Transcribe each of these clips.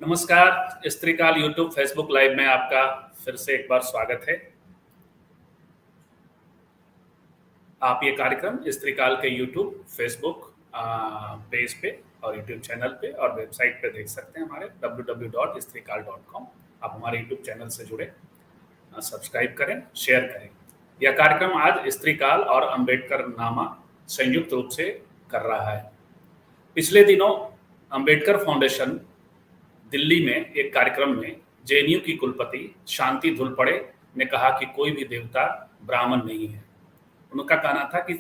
नमस्कार। स्त्रीकाल YouTube Facebook live में आपका फिर से एक बार स्वागत है। आप ये कार्यक्रम स्त्रीकाल के यूट्यूब फेसबुक पेज पे और यूट्यूब चैनल पे और वेबसाइट पे देख सकते हैं हमारे www.strikal.com। आप हमारे यूट्यूब चैनल से जुड़े, सब्सक्राइब करें, शेयर करें। यह कार्यक्रम आज स्त्रीकाल और अंबेडकर नामा संयुक्त रूप से कर रहा है। पिछले दिनों अंबेडकर फाउंडेशन दिल्ली में एक कार्यक्रम में जेएनयू की कुलपति शांति धुलपड़े ने कहा कि कोई भी देवता ब्राह्मण नहीं है। उनका कहना था कि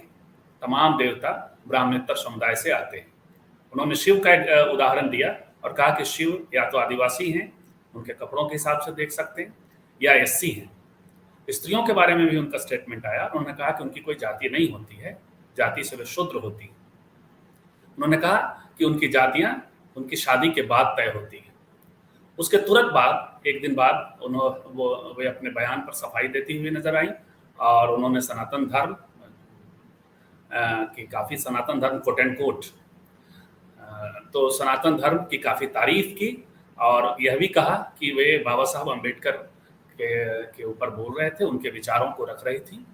तमाम देवता ब्राह्मणेतर समुदाय से आते हैं। उन्होंने शिव का एक उदाहरण दिया और कहा कि शिव या तो आदिवासी हैं, उनके कपड़ों के हिसाब से देख सकते हैं, या एससी हैं। स्त्रियों के बारे में भी उनका स्टेटमेंट आया। उन्होंने कहा कि उनकी कोई जाति नहीं होती है, जाति से वे शूद्र होती है। उन्होंने कहा कि उनकी जातियां उनकी शादी के बाद तय होती हैं। उसके तुरंत बाद एक दिन बाद वे अपने बयान पर सफाई देती हुई नजर आई और उन्होंने सनातन धर्म कोट एंड कोट तो सनातन धर्म की काफ़ी तारीफ की और यह भी कहा कि वे बाबा साहब अम्बेडकर के ऊपर बोल रहे थे, उनके विचारों को रख रही थी।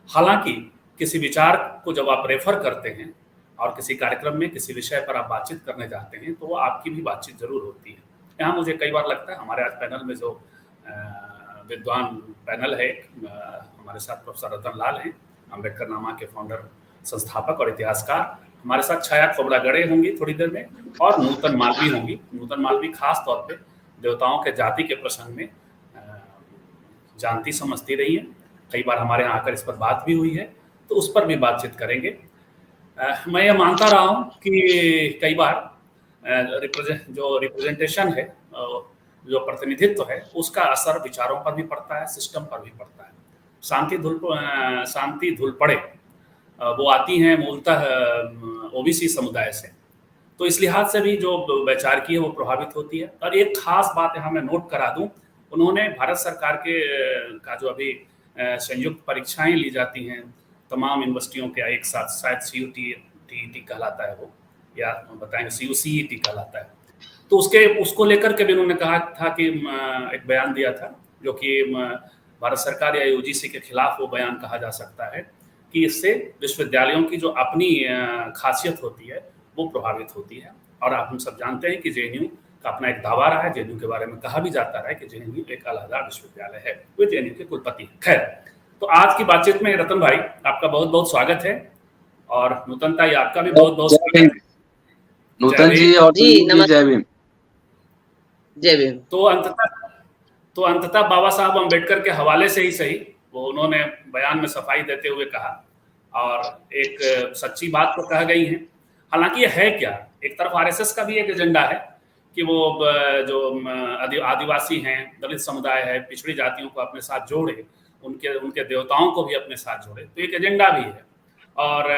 हालांकि किसी विचार को जब आप रेफर करते हैं और किसी कार्यक्रम में किसी विषय पर आप बातचीत करने जाते हैं तो वो आपकी भी बातचीत जरूर होती है। यहाँ मुझे कई बार लगता है, हमारे आज पैनल में जो विद्वान पैनल है, हमारे साथ प्रोफेसर रतन लाल हैं, अम्बेडकर नामा के फाउंडर, संस्थापक और इतिहासकार। हमारे साथ छाया खोबरागड़े होंगी थोड़ी देर में और नूतन मालवी होंगी। नूतन मालवी खास तौर पे देवताओं के जाति के प्रसंग में जानती समझती रही है। कई बार हमारे यहाँ आकर इस पर बात भी हुई है, तो उस पर भी बातचीत करेंगे। मैं ये मानता रहा हूँ कि कई बार जो रिप्रेजेंटेशन है, जो प्रतिनिधित्व है, उसका असर विचारों पर भी पड़ता है, सिस्टम पर भी पड़ता है। शांति धुलपड़े वो आती हैं मूलतः ओबीसी समुदाय से, तो इस लिहाज से भी जो वैचारिकी है वो प्रभावित होती है। और एक खास बात यहाँ मैं नोट करा दूं, उन्होंने भारत सरकार का जो अभी संयुक्त परीक्षाएं ली जाती हैं तमाम यूनिवर्सिटियों के एक साथ, शायद CUT कहलाता है वो, या बताएंगे CUCET कहलाता है, तो उसको लेकर के भी उन्होंने कहा था कि एक बयान दिया था जो कि भारत सरकार या UGC के खिलाफ वो बयान कहा जा सकता है कि इससे विश्वविद्यालयों की जो अपनी खासियत होती है वो प्रभावित होती है। और आप हम सब जानते हैं कि जेएनयू का अपना एक दावा रहा है, जेएनयू के बारे में कहा भी जाता है कि जेएनयू एक अलहदा विश्वविद्यालय है, वो जेएनयू के कुलपति है। खैर, तो आज की बातचीत में रतन भाई आपका बहुत बहुत स्वागत है और नूतनता जी आपका भी बहुत बहुत स्वागत है। नूतन जी और जय भीम। जय भीम। तो अंततः बाबा साहब अम्बेडकर के हवाले से ही सही, वो उन्होंने बयान में सफाई देते हुए कहा और एक सच्ची बात तो कह गई है। हालांकि ये है क्या, एक तरफ आरएसएस का भी एक एजेंडा है कि वो जो आदिवासी हैं, दलित समुदाय है, पिछड़ी जातियों को अपने साथ जोड़े, उनके देवताओं को भी अपने साथ जोड़े, तो एक एजेंडा भी है। और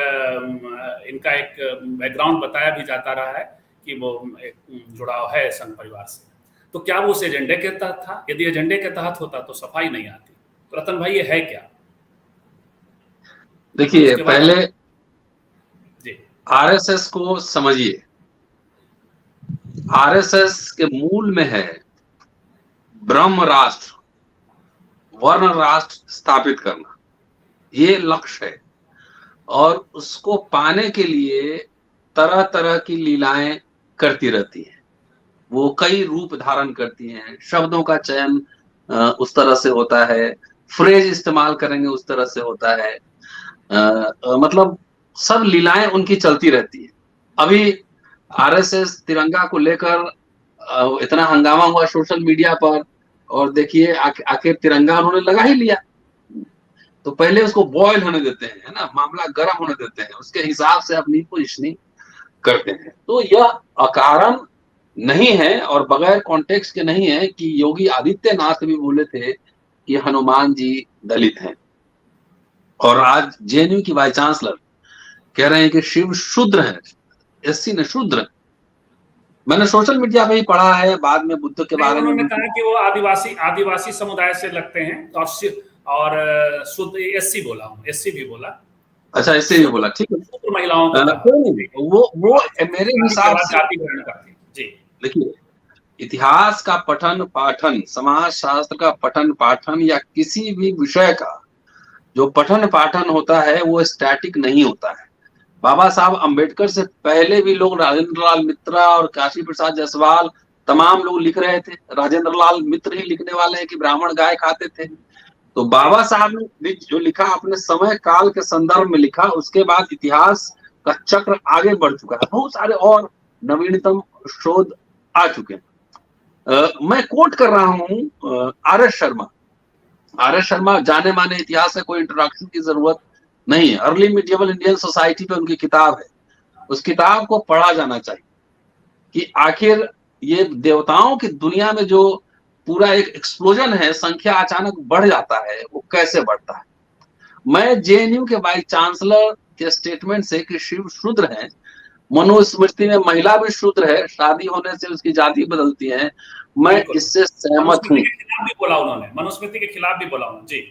इनका एक बैकग्राउंड बताया भी जाता रहा है कि वो एक जुड़ाव है संघ परिवार से। तो क्या वो उस एजेंडे के तहत था? यदि एजेंडे के तहत होता तो सफाई नहीं आती। तो रतन भाई ये है क्या? देखिए, पहले आरएसएस को समझिए। आरएसएस के मूल में है ब्रह्म राष्ट्र, वर्ण राष्ट्र स्थापित करना, ये लक्ष्य है। और उसको पाने के लिए तरह तरह की लीलाएं करती रहती हैं। वो कई रूप धारण करती हैं। शब्दों का चयन उस तरह से होता है, फ्रेज इस्तेमाल करेंगे उस तरह से होता है। मतलब सब लीलाएं उनकी चलती रहती है। अभी आरएसएस तिरंगा को लेकर इतना हंगामा हुआ सोशल मीडिया पर, और देखिए आखिर तिरंगा उन्होंने लगा ही लिया। तो पहले उसको बॉयल होने देते हैं, है ना, मामला गर्म होने देते हैं, उसके हिसाब से अपनी पोजीशनिंग करते हैं। तो यह अकारण नहीं है और बगैर कॉन्टेक्स्ट के नहीं है कि योगी आदित्यनाथ भी बोले थे कि हनुमान जी दलित हैं, और आज जेएनयू की वाइस चांसलर कह रहे हैं कि शिव शूद्र है, एससी ने शूद्र। मैंने सोशल मीडिया पे ही पढ़ा है, बाद में बुद्ध के बारे में उन्होंने कहा कि वो आदिवासी समुदाय से लगते हैं और शुद्ध एससी बोला हूं, एससी भी बोला। अच्छा, एससी भी बोला, ठीक है। महिलाओं को वो मेरे हिसाब से, जी देखिए इतिहास का पठन पाठन, समाज शास्त्र का पठन पाठन या किसी भी विषय का जो पठन पाठन होता है वो स्टैटिक नहीं होता है। बाबा साहब अंबेडकर से पहले भी लोग राजेंद्र लाल मित्रा और काशी प्रसाद जायसवाल तमाम लोग लिख रहे थे। राजेंद्र लाल मित्र ही लिखने वाले हैं कि ब्राह्मण गाय खाते थे। तो बाबा साहब ने जो लिखा अपने समय काल के संदर्भ में लिखा, उसके बाद इतिहास का चक्र आगे बढ़ चुका है, बहुत सारे और नवीनतम शोध आ चुके हैं। मैं कोट कर रहा हूं आर.एस. शर्मा। आर.एस. शर्मा जाने माने इतिहास है, कोई इंट्रोडक्शन की जरूरत नहीं है। अर्ली मिडिएवल इंडियन सोसाइटी पे उनकी किताब है, उस किताब को पढ़ा जाना चाहिए कि आखिर ये देवताओं की दुनिया में जो पूरा एक एक्सप्लोजन है, संख्या अचानक बढ़ जाता है, वो कैसे बढ़ता है। मैं जेएनयू के वाइस चांसलर के स्टेटमेंट से कि शिव शूद्र है, मनुस्मृति में महिला भी शूद्र है, शादी होने से उसकी जाति बदलती है, मैं इससे सहमत हूँ। मनुस्मृति के खिलाफ भी बोला उन्होंने, मनुस्मृति के खिलाफ भी बोला उन्होंने जी।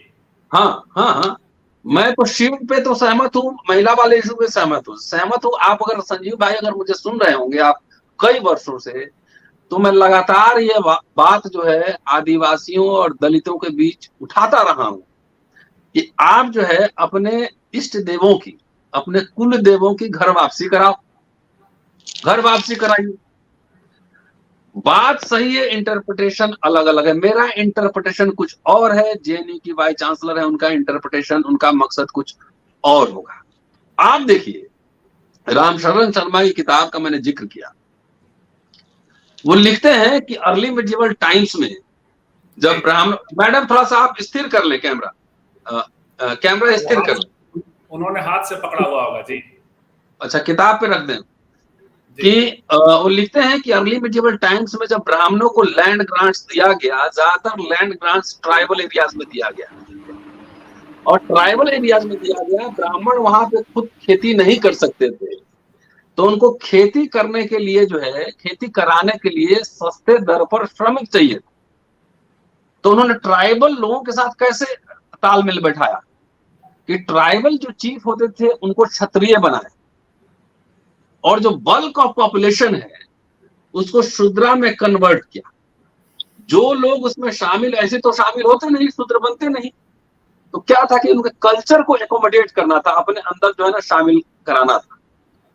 हाँ हाँ हाँ, मैं तो शिव पे तो सहमत हूँ, महिला वाले इशू पे सहमत हूँ। आप अगर संजीव भाई अगर मुझे सुन रहे होंगे आप कई वर्षों से, तो मैं लगातार ये बात जो है आदिवासियों और दलितों के बीच उठाता रहा हूँ कि आप जो है अपने इष्ट देवों की, अपने कुल देवों की घर वापसी कराओ, घर वापसी कराइए। बात सही है, इंटरप्रिटेशन अलग अलग है। मेरा इंटरप्रिटेशन कुछ और है, जेएनयू की वाइस चांसलर है, उनका इंटरप्रिटेशन, उनका मकसद कुछ और होगा। आप देखिए, रामशरण शर्मा की किताब का मैंने जिक्र किया, वो लिखते हैं कि अर्ली मिडिएवल टाइम्स में जब ब्राह्मण, मैडम थोड़ा सा आप स्थिर कर ले कैमरा, कैमरा स्थिर कर ले। उन्होंने हाथ से पकड़ा हुआ होगा जी। अच्छा, किताब पे रख दें कि वो लिखते हैं कि अर्ली मिडिएवल टाइम्स में जब ब्राह्मणों को लैंड ग्रांट्स दिया गया, ज्यादातर लैंड ग्रांट्स ट्राइबल एरियाज में दिया गया, और ट्राइबल एरियाज में दिया गया, ब्राह्मण वहां पे खुद खेती नहीं कर सकते थे, तो उनको खेती करने के लिए जो है, खेती कराने के लिए सस्ते दर पर श्रमिक चाहिए। तो उन्होंने ट्राइबल लोगों के साथ कैसे तालमेल बैठाया कि ट्राइबल जो चीफ होते थे उनको क्षत्रिय बनाए, और जो बल्क ऑफ पॉपुलेशन है उसको शूद्रा में कन्वर्ट किया। जो लोग उसमें शामिल, ऐसे तो शामिल होते नहीं, शूद्र बनते नहीं, तो क्या था कि उनके कल्चर को एकोमोडेट करना था, अपने अंदर जो है ना शामिल कराना था।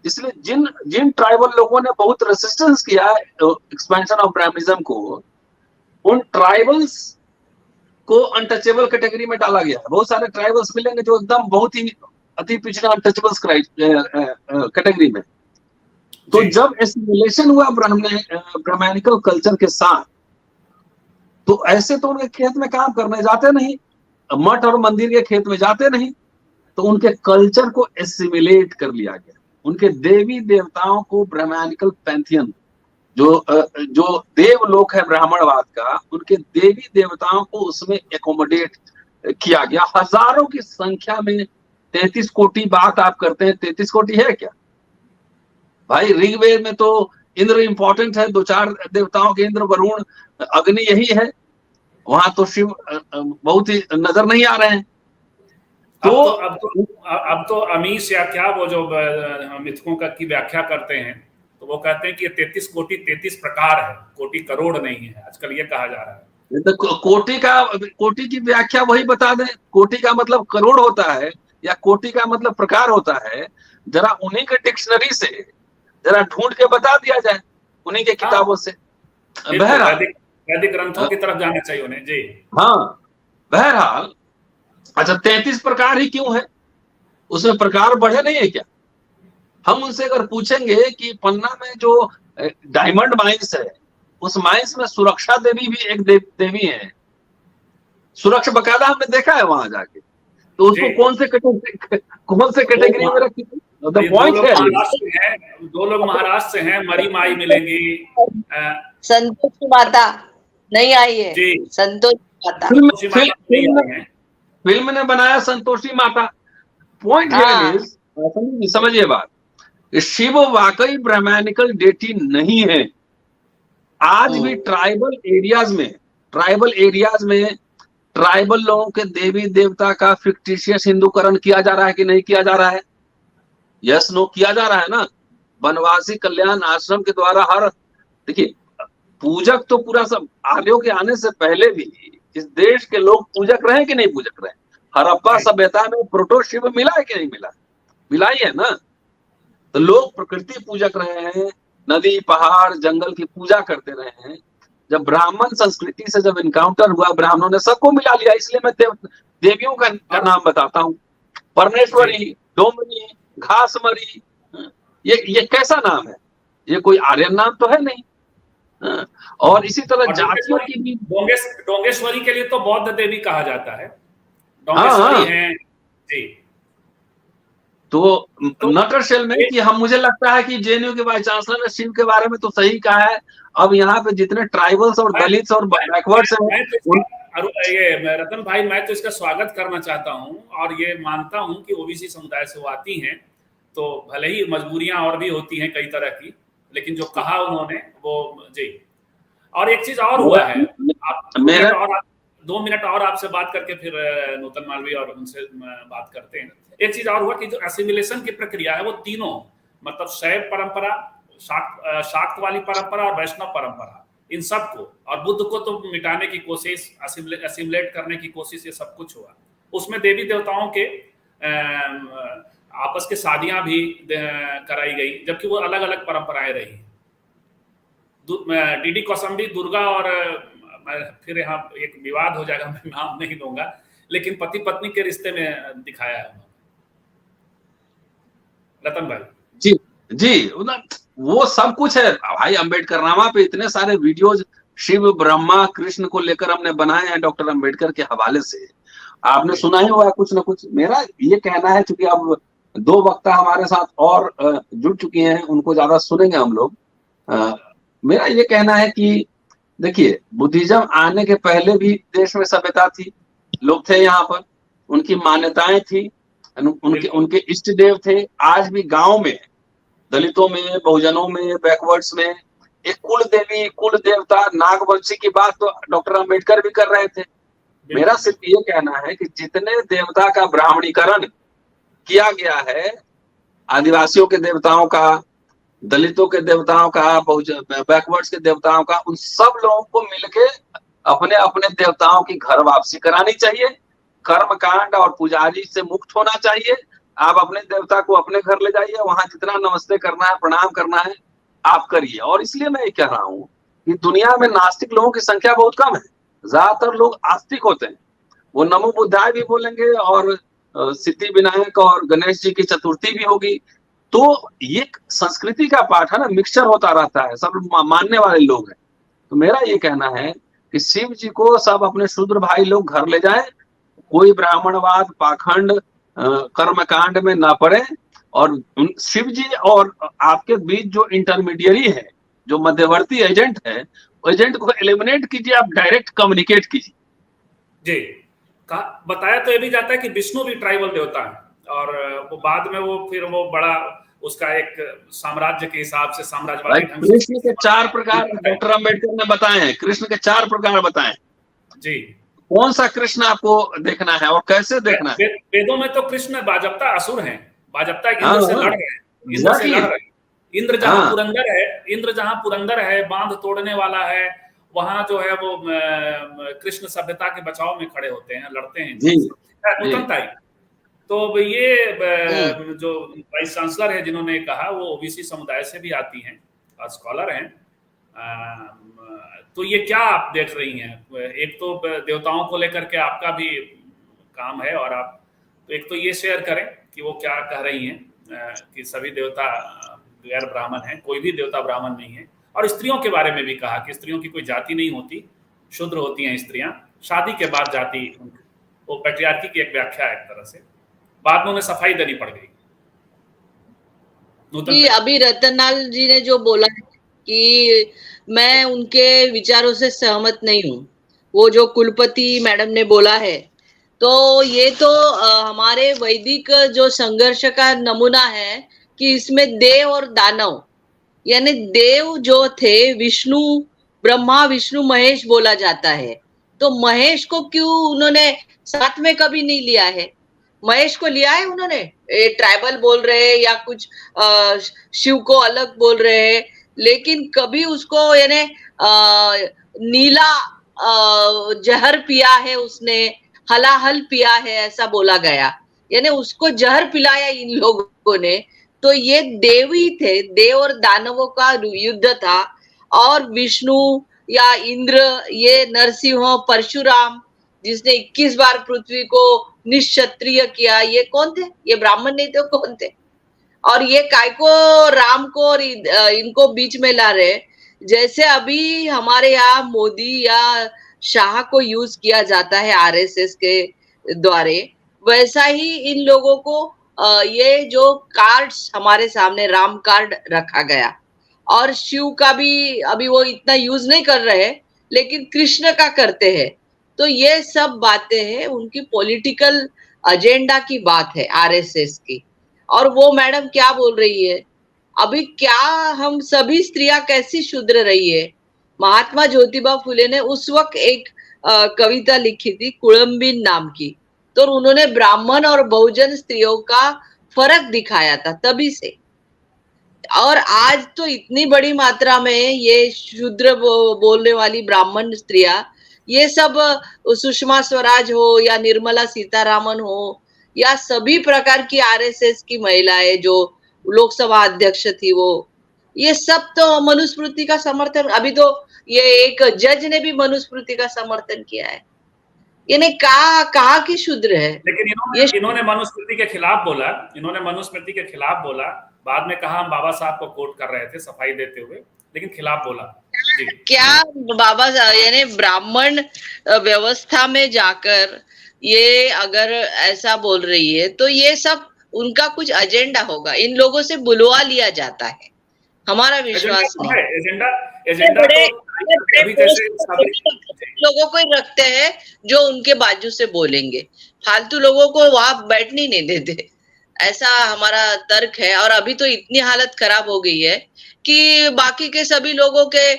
इसलिए जिन जिन ट्राइबल लोगों ने बहुत रेसिस्टेंस किया एक्सपेंशन ऑफ ब्राह्मणिज्म को, उन ट्राइबल्स को अनटचेबल कैटेगरी में डाला गया है। बहुत सारे ट्राइबल्स मिलेंगे जो एकदम बहुत ही अति पिछड़ा अनटचेबल्स कैटेगरी में। तो जब एसिमिलेशन हुआ ब्राह्मणिकल कल्चर के साथ, तो ऐसे तो उनके खेत में काम करने जाते नहीं, मठ और मंदिर के खेत में जाते नहीं, तो उनके कल्चर को एसिमिलेट कर लिया गया। उनके देवी देवताओं को ब्राह्मणिकल पैंथियन, जो देवलोक है ब्राह्मणवाद का, उनके देवी देवताओं को उसमें एकोमोडेट किया गया। हजारों की संख्या में 33 कोटि बात आप करते हैं, 33 कोटि है क्या भाई? ऋग्वेद में तो इंद्र इंपॉर्टेंट है, 2-4 देवताओं के, इंद्र वरुण अग्नि यही है, वहां तो शिव बहुत ही नजर नहीं आ रहे हैं। तो अब तो अमीश या क्या वो जो मिथकों का की व्याख्या करते हैं, तो वो कहते हैं कि 33 कोटि 33 प्रकार है, कोटि करोड़ नहीं है, आजकल ये कहा जा रहा है। तो कोटि की व्याख्या वही बता दें, कोटि का मतलब करोड़ होता है या कोटि का मतलब प्रकार होता है, जरा उन्हीं के डिक्शनरी से जरा ढूंढ के बता दिया जाए, उन्हीं के किताबों से। बहरहाल वैदिक ग्रंथों की तरफ जाना चाहिए उन्हें जी। हाँ, बहरहाल अच्छा 33 प्रकार ही क्यों है? उसमें प्रकार बढ़े नहीं है क्या? हम उनसे अगर पूछेंगे कि पन्ना में जो डायमंड माइंस है, उस माइंस में सुरक्षा देवी भी एक देवी है, सुरक्षा बकायदा हमने देखा है वहां जाके, तो उसको कौन से कैटेगरी में रखी? दो लोग महाराष्ट्र से हैं, मरी माई मिलेंगी। संतोषी माता नहीं आई है जी, संतोषी माता फिल्म ने बनाया संतोषी माता। पॉइंट है, समझिए बात, शिव वाकई ब्राह्मणिकल डेटी नहीं है। आज भी ट्राइबल एरियाज में ट्राइबल लोगों के देवी देवता का फिक्टिशियस हिंदूकरण किया जा रहा है कि नहीं किया जा रहा है? यस नो किया जा रहा है ना। वनवासी कल्याण आश्रम के द्वारा हर, देखिए पूजक तो पूरा सब आर्यों के आने से पहले भी इस देश के लोग पूजक रहे कि नहीं पूजक रहे? हड़प्पा सभ्यता में प्रोटो शिव मिला है कि नहीं मिला? मिला ही है ना। तो लोग प्रकृति पूजक रहे हैं, नदी पहाड़ जंगल की पूजा करते रहे हैं। जब ब्राह्मण संस्कृति से जब इनकाउंटर हुआ, ब्राह्मणों ने सबको मिला लिया। इसलिए मैं देवियों का नाम बताता हूँ, परमेश्वरी, डोमनी, घासमरी। ये कैसा नाम है? ये कोई आर्यन नाम तो है नहीं। और इसी तरह जातियों की भी, डोंगेश्वरी के लिए तो बौद्ध देवी कहा जाता है, डोंगेश्वरी है जी। तो नटरशेल में कि हम, मुझे लगता है कि जेएनयू के वाइस चांसलर ने शिव के बारे में तो सही कहा है। अब यहाँ पे जितने ट्राइबल्स और दलित्स और बैकवर्ड्स हैं, ये रतन भाई, मैं तो इसका स्वागत करना चाहता हूँ और ये मानता हूँ कि ओबीसी समुदाय से वो आती हैं, तो भले ही मजबूरियां और भी होती हैं कई तरह की, लेकिन जो कहा उन्होंने वो जी। और एक चीज और हुआ है, आप 2 मिनट और आपसे बात करके फिर नूतन मालवीय और उनसे बात करते हैं। एक चीज और हुआ कि जो एसिमिलेशन की प्रक्रिया है वो तीनों, मतलब शैव परंपरा, शाक्त वाली परंपरा और वैष्णव परंपरा, इन सबको, और बुद्ध को तो मिटाने की कोशिश, असिमिलेट करने की कोशिश, ये सब कुछ हुआ। उसमें देवी देवताओं के आपस के शादियां भी कराई गई, जबकि वो अलग अलग परंपराएं रही। डीडी कौसम्बी, दुर्गा और फिर यहाँ एक विवाद हो जाएगा, मैं नाम नहीं दूंगा, लेकिन पति पत्नी के रिश्ते में दिखाया है रतन भाई। जी जी, वो सब कुछ है भाई। अंबेडकर नामा पे इतने सारे वीडियोज शिव ब्रह्मा कृष्ण को लेकर हमने बनाए हैं डॉक्टर अंबेडकर के हवाले से। आपने सुना ही होगा कुछ ना कुछ। मेरा ये कहना है, चूंकि अब 2 वक्ता हमारे साथ और जुड़ चुकी हैं, उनको ज्यादा सुनेंगे हम लोग। मेरा ये कहना है कि देखिए, बुद्धिज्म आने के पहले भी देश में सभ्यता थी, लोग थे यहाँ पर, उनकी मान्यताएं थी, उनके इष्ट देव थे। आज भी गांव में, दलितों में, बहुजनों में, बैकवर्ड्स में एक कुल देवी, कुल देवता, नागवंशी की बात तो डॉक्टर अंबेडकर भी कर रहे थे। मेरा सिर्फ ये कहना है कि जितने देवता का ब्राह्मणीकरण किया गया है, आदिवासियों के देवताओं का, दलितों के देवताओं का, बैकवर्ड्स के देवताओं का, उन सब लोगों को मिलके अपने अपने देवताओं की घर वापसी करानी चाहिए। कर्म कांड और पुजारी से मुक्त होना चाहिए। आप अपने देवता को अपने घर ले जाइए, वहां जितना नमस्ते करना है, प्रणाम करना है, आप करिए। और इसलिए मैं ये कह रहा हूँ कि दुनिया में नास्तिक लोगों की संख्या बहुत कम है, ज्यादातर लोग आस्तिक होते हैं। वो नमो बुद्धाय भी बोलेंगे और सिद्धि विनायक और गणेश जी की चतुर्थी भी होगी। तो ये संस्कृति का पाठ है ना, मिक्सचर होता रहता है, सब मानने वाले लोग हैं। तो मेरा ये कहना है कि शिव जी को सब अपने शूद्र भाई लोग घर ले जाएं, कोई ब्राह्मणवाद, पाखंड, कर्मकांड में ना पड़े। और शिव जी और आपके बीच जो इंटरमीडियरी है, जो मध्यवर्ती एजेंट है, एजेंट को एलिमिनेट कीजिए, आप डायरेक्ट कम्युनिकेट कीजिए। जी, बताया तो ये भी जाता है कि विष्णु भी ट्राइबल देवता है, और वो बाद में वो फिर वो बड़ा उसका एक साम्राज्य के हिसाब से, साम्राज्यवादी ढंग से कृष्ण के 4 प्रकार डॉक्टर अंबेडकर ने बताए हैं। कृष्ण के 4 प्रकार बताए जी। कौन सा कृष्ण आपको देखना है और कैसे देखना है? वेदों में तो कृष्ण बाजप्ता असुर हैं, बाजप्ता इंद्र से लड़ रहे हैं, इंद्र से लड़ रहे हैं। इंद्र जहां पुरंदर है, इंद्र जहां पुरंदर है, बांध तोड़ने वाला है, वहां जो है वो कृष्ण सभ्यता के बचाव में खड़े होते हैं, लड़ते हैं। तो ये जो वाइस चांसलर है जिन्होंने कहा, वो ओबीसी समुदाय से भी आती हैं और स्कॉलर हैं। तो ये क्या आप देख रही हैं? एक तो देवताओं को लेकर के आपका भी काम है, और आप तो एक तो ये शेयर करें कि वो क्या कह रही हैं कि सभी देवता गैर ब्राह्मण हैं, कोई भी देवता ब्राह्मण नहीं है। और स्त्रियों के बारे में भी कहा कि स्त्रियों की कोई जाति नहीं होती, शूद्र होती हैं स्त्रियां, शादी के बाद जाति, वो पैट्रियार्की की एक व्याख्या है एक तरह से। बाद में उन्हें सफाई देनी पड़ गई। अभी रतनलाल जी ने जो बोला कि मैं उनके विचारों से सहमत नहीं हूँ, वो जो कुलपति मैडम ने बोला है, तो ये तो हमारे वैदिक जो संघर्ष का नमूना है कि इसमें देव और दानव, यानी देव जो थे विष्णु, ब्रह्मा विष्णु महेश बोला जाता है, तो महेश को क्यों उन्होंने साथ में कभी नहीं लिया है? महेश को लिया है उन्होंने, ट्राइबल बोल रहे हैं या कुछ शिव को अलग बोल रहे हैं, लेकिन कभी उसको यानी नीला जहर पिया है उसने, हलाहल पिया है ऐसा बोला गया, यानी उसको जहर पिलाया इन लोगों ने। तो ये देव ही थे, देव और दानवों का युद्ध था। और विष्णु या इंद्र, ये नरसिंह, परशुराम जिसने 21 बार पृथ्वी को निश्क्षत्रिय किया, ये कौन थे? ये ब्राह्मण नहीं थे, कौन थे? और ये काय को राम को और इनको बीच में ला रहे? जैसे अभी हमारे यहाँ मोदी या शाह को यूज किया जाता है आरएसएस के द्वारे, वैसा ही इन लोगों को ये जो कार्ड्स हमारे सामने राम कार्ड रखा गया, और शिव का भी अभी वो इतना यूज नहीं कर रहे, लेकिन कृष्ण का करते हैं। तो ये सब बातें हैं उनकी पॉलिटिकल एजेंडा की बात है आरएसएस की। और वो मैडम क्या बोल रही है अभी, क्या हम सभी स्त्रियां कैसी शुद्र रही है? महात्मा ज्योतिबा फुले ने उस वक्त एक कविता लिखी थी कुळंबिन नाम की, तो उन्होंने ब्राह्मण और बहुजन स्त्रियों का फर्क दिखाया था तभी से। और आज तो इतनी बड़ी मात्रा में ये शूद्र बोलने वाली ब्राह्मण स्त्रियां, ये सब सुषमा स्वराज हो या निर्मला सीतारामन हो या सभी प्रकार की आरएसएस की महिलाएं जो लोकसभा अध्यक्ष थी, वो ये सब तो मनुस्मृति का समर्थन, अभी तो ये एक जज ने भी मनुस्मृति का समर्थन किया है। यानी कहा की शूद्र है। लेकिन इन्होंने मनुस्मृति के खिलाफ बोला, इन्होंने मनुस्मृति के खिलाफ बोला, बाद में कहा हम बाबा साहब को कोट कर रहे थे सफाई देते हुए, लेकिन खिलाफ बोला। जी। क्या बाबा यानी ब्राह्मण व्यवस्था में जाकर ये अगर ऐसा बोल रही है तो ये सब उनका कुछ एजेंडा होगा, इन लोगों से बुलवा लिया जाता है, हमारा विश्वास नहीं। एजेंडा तो अभी जैसे लोगों को ही रखते हैं जो उनके बाजू से बोलेंगे, फालतू लोगों को वहां बैठने नहीं देते, ऐसा हमारा तर्क है। और अभी तो इतनी हालत खराब हो गई है कि बाकी के सभी लोगों के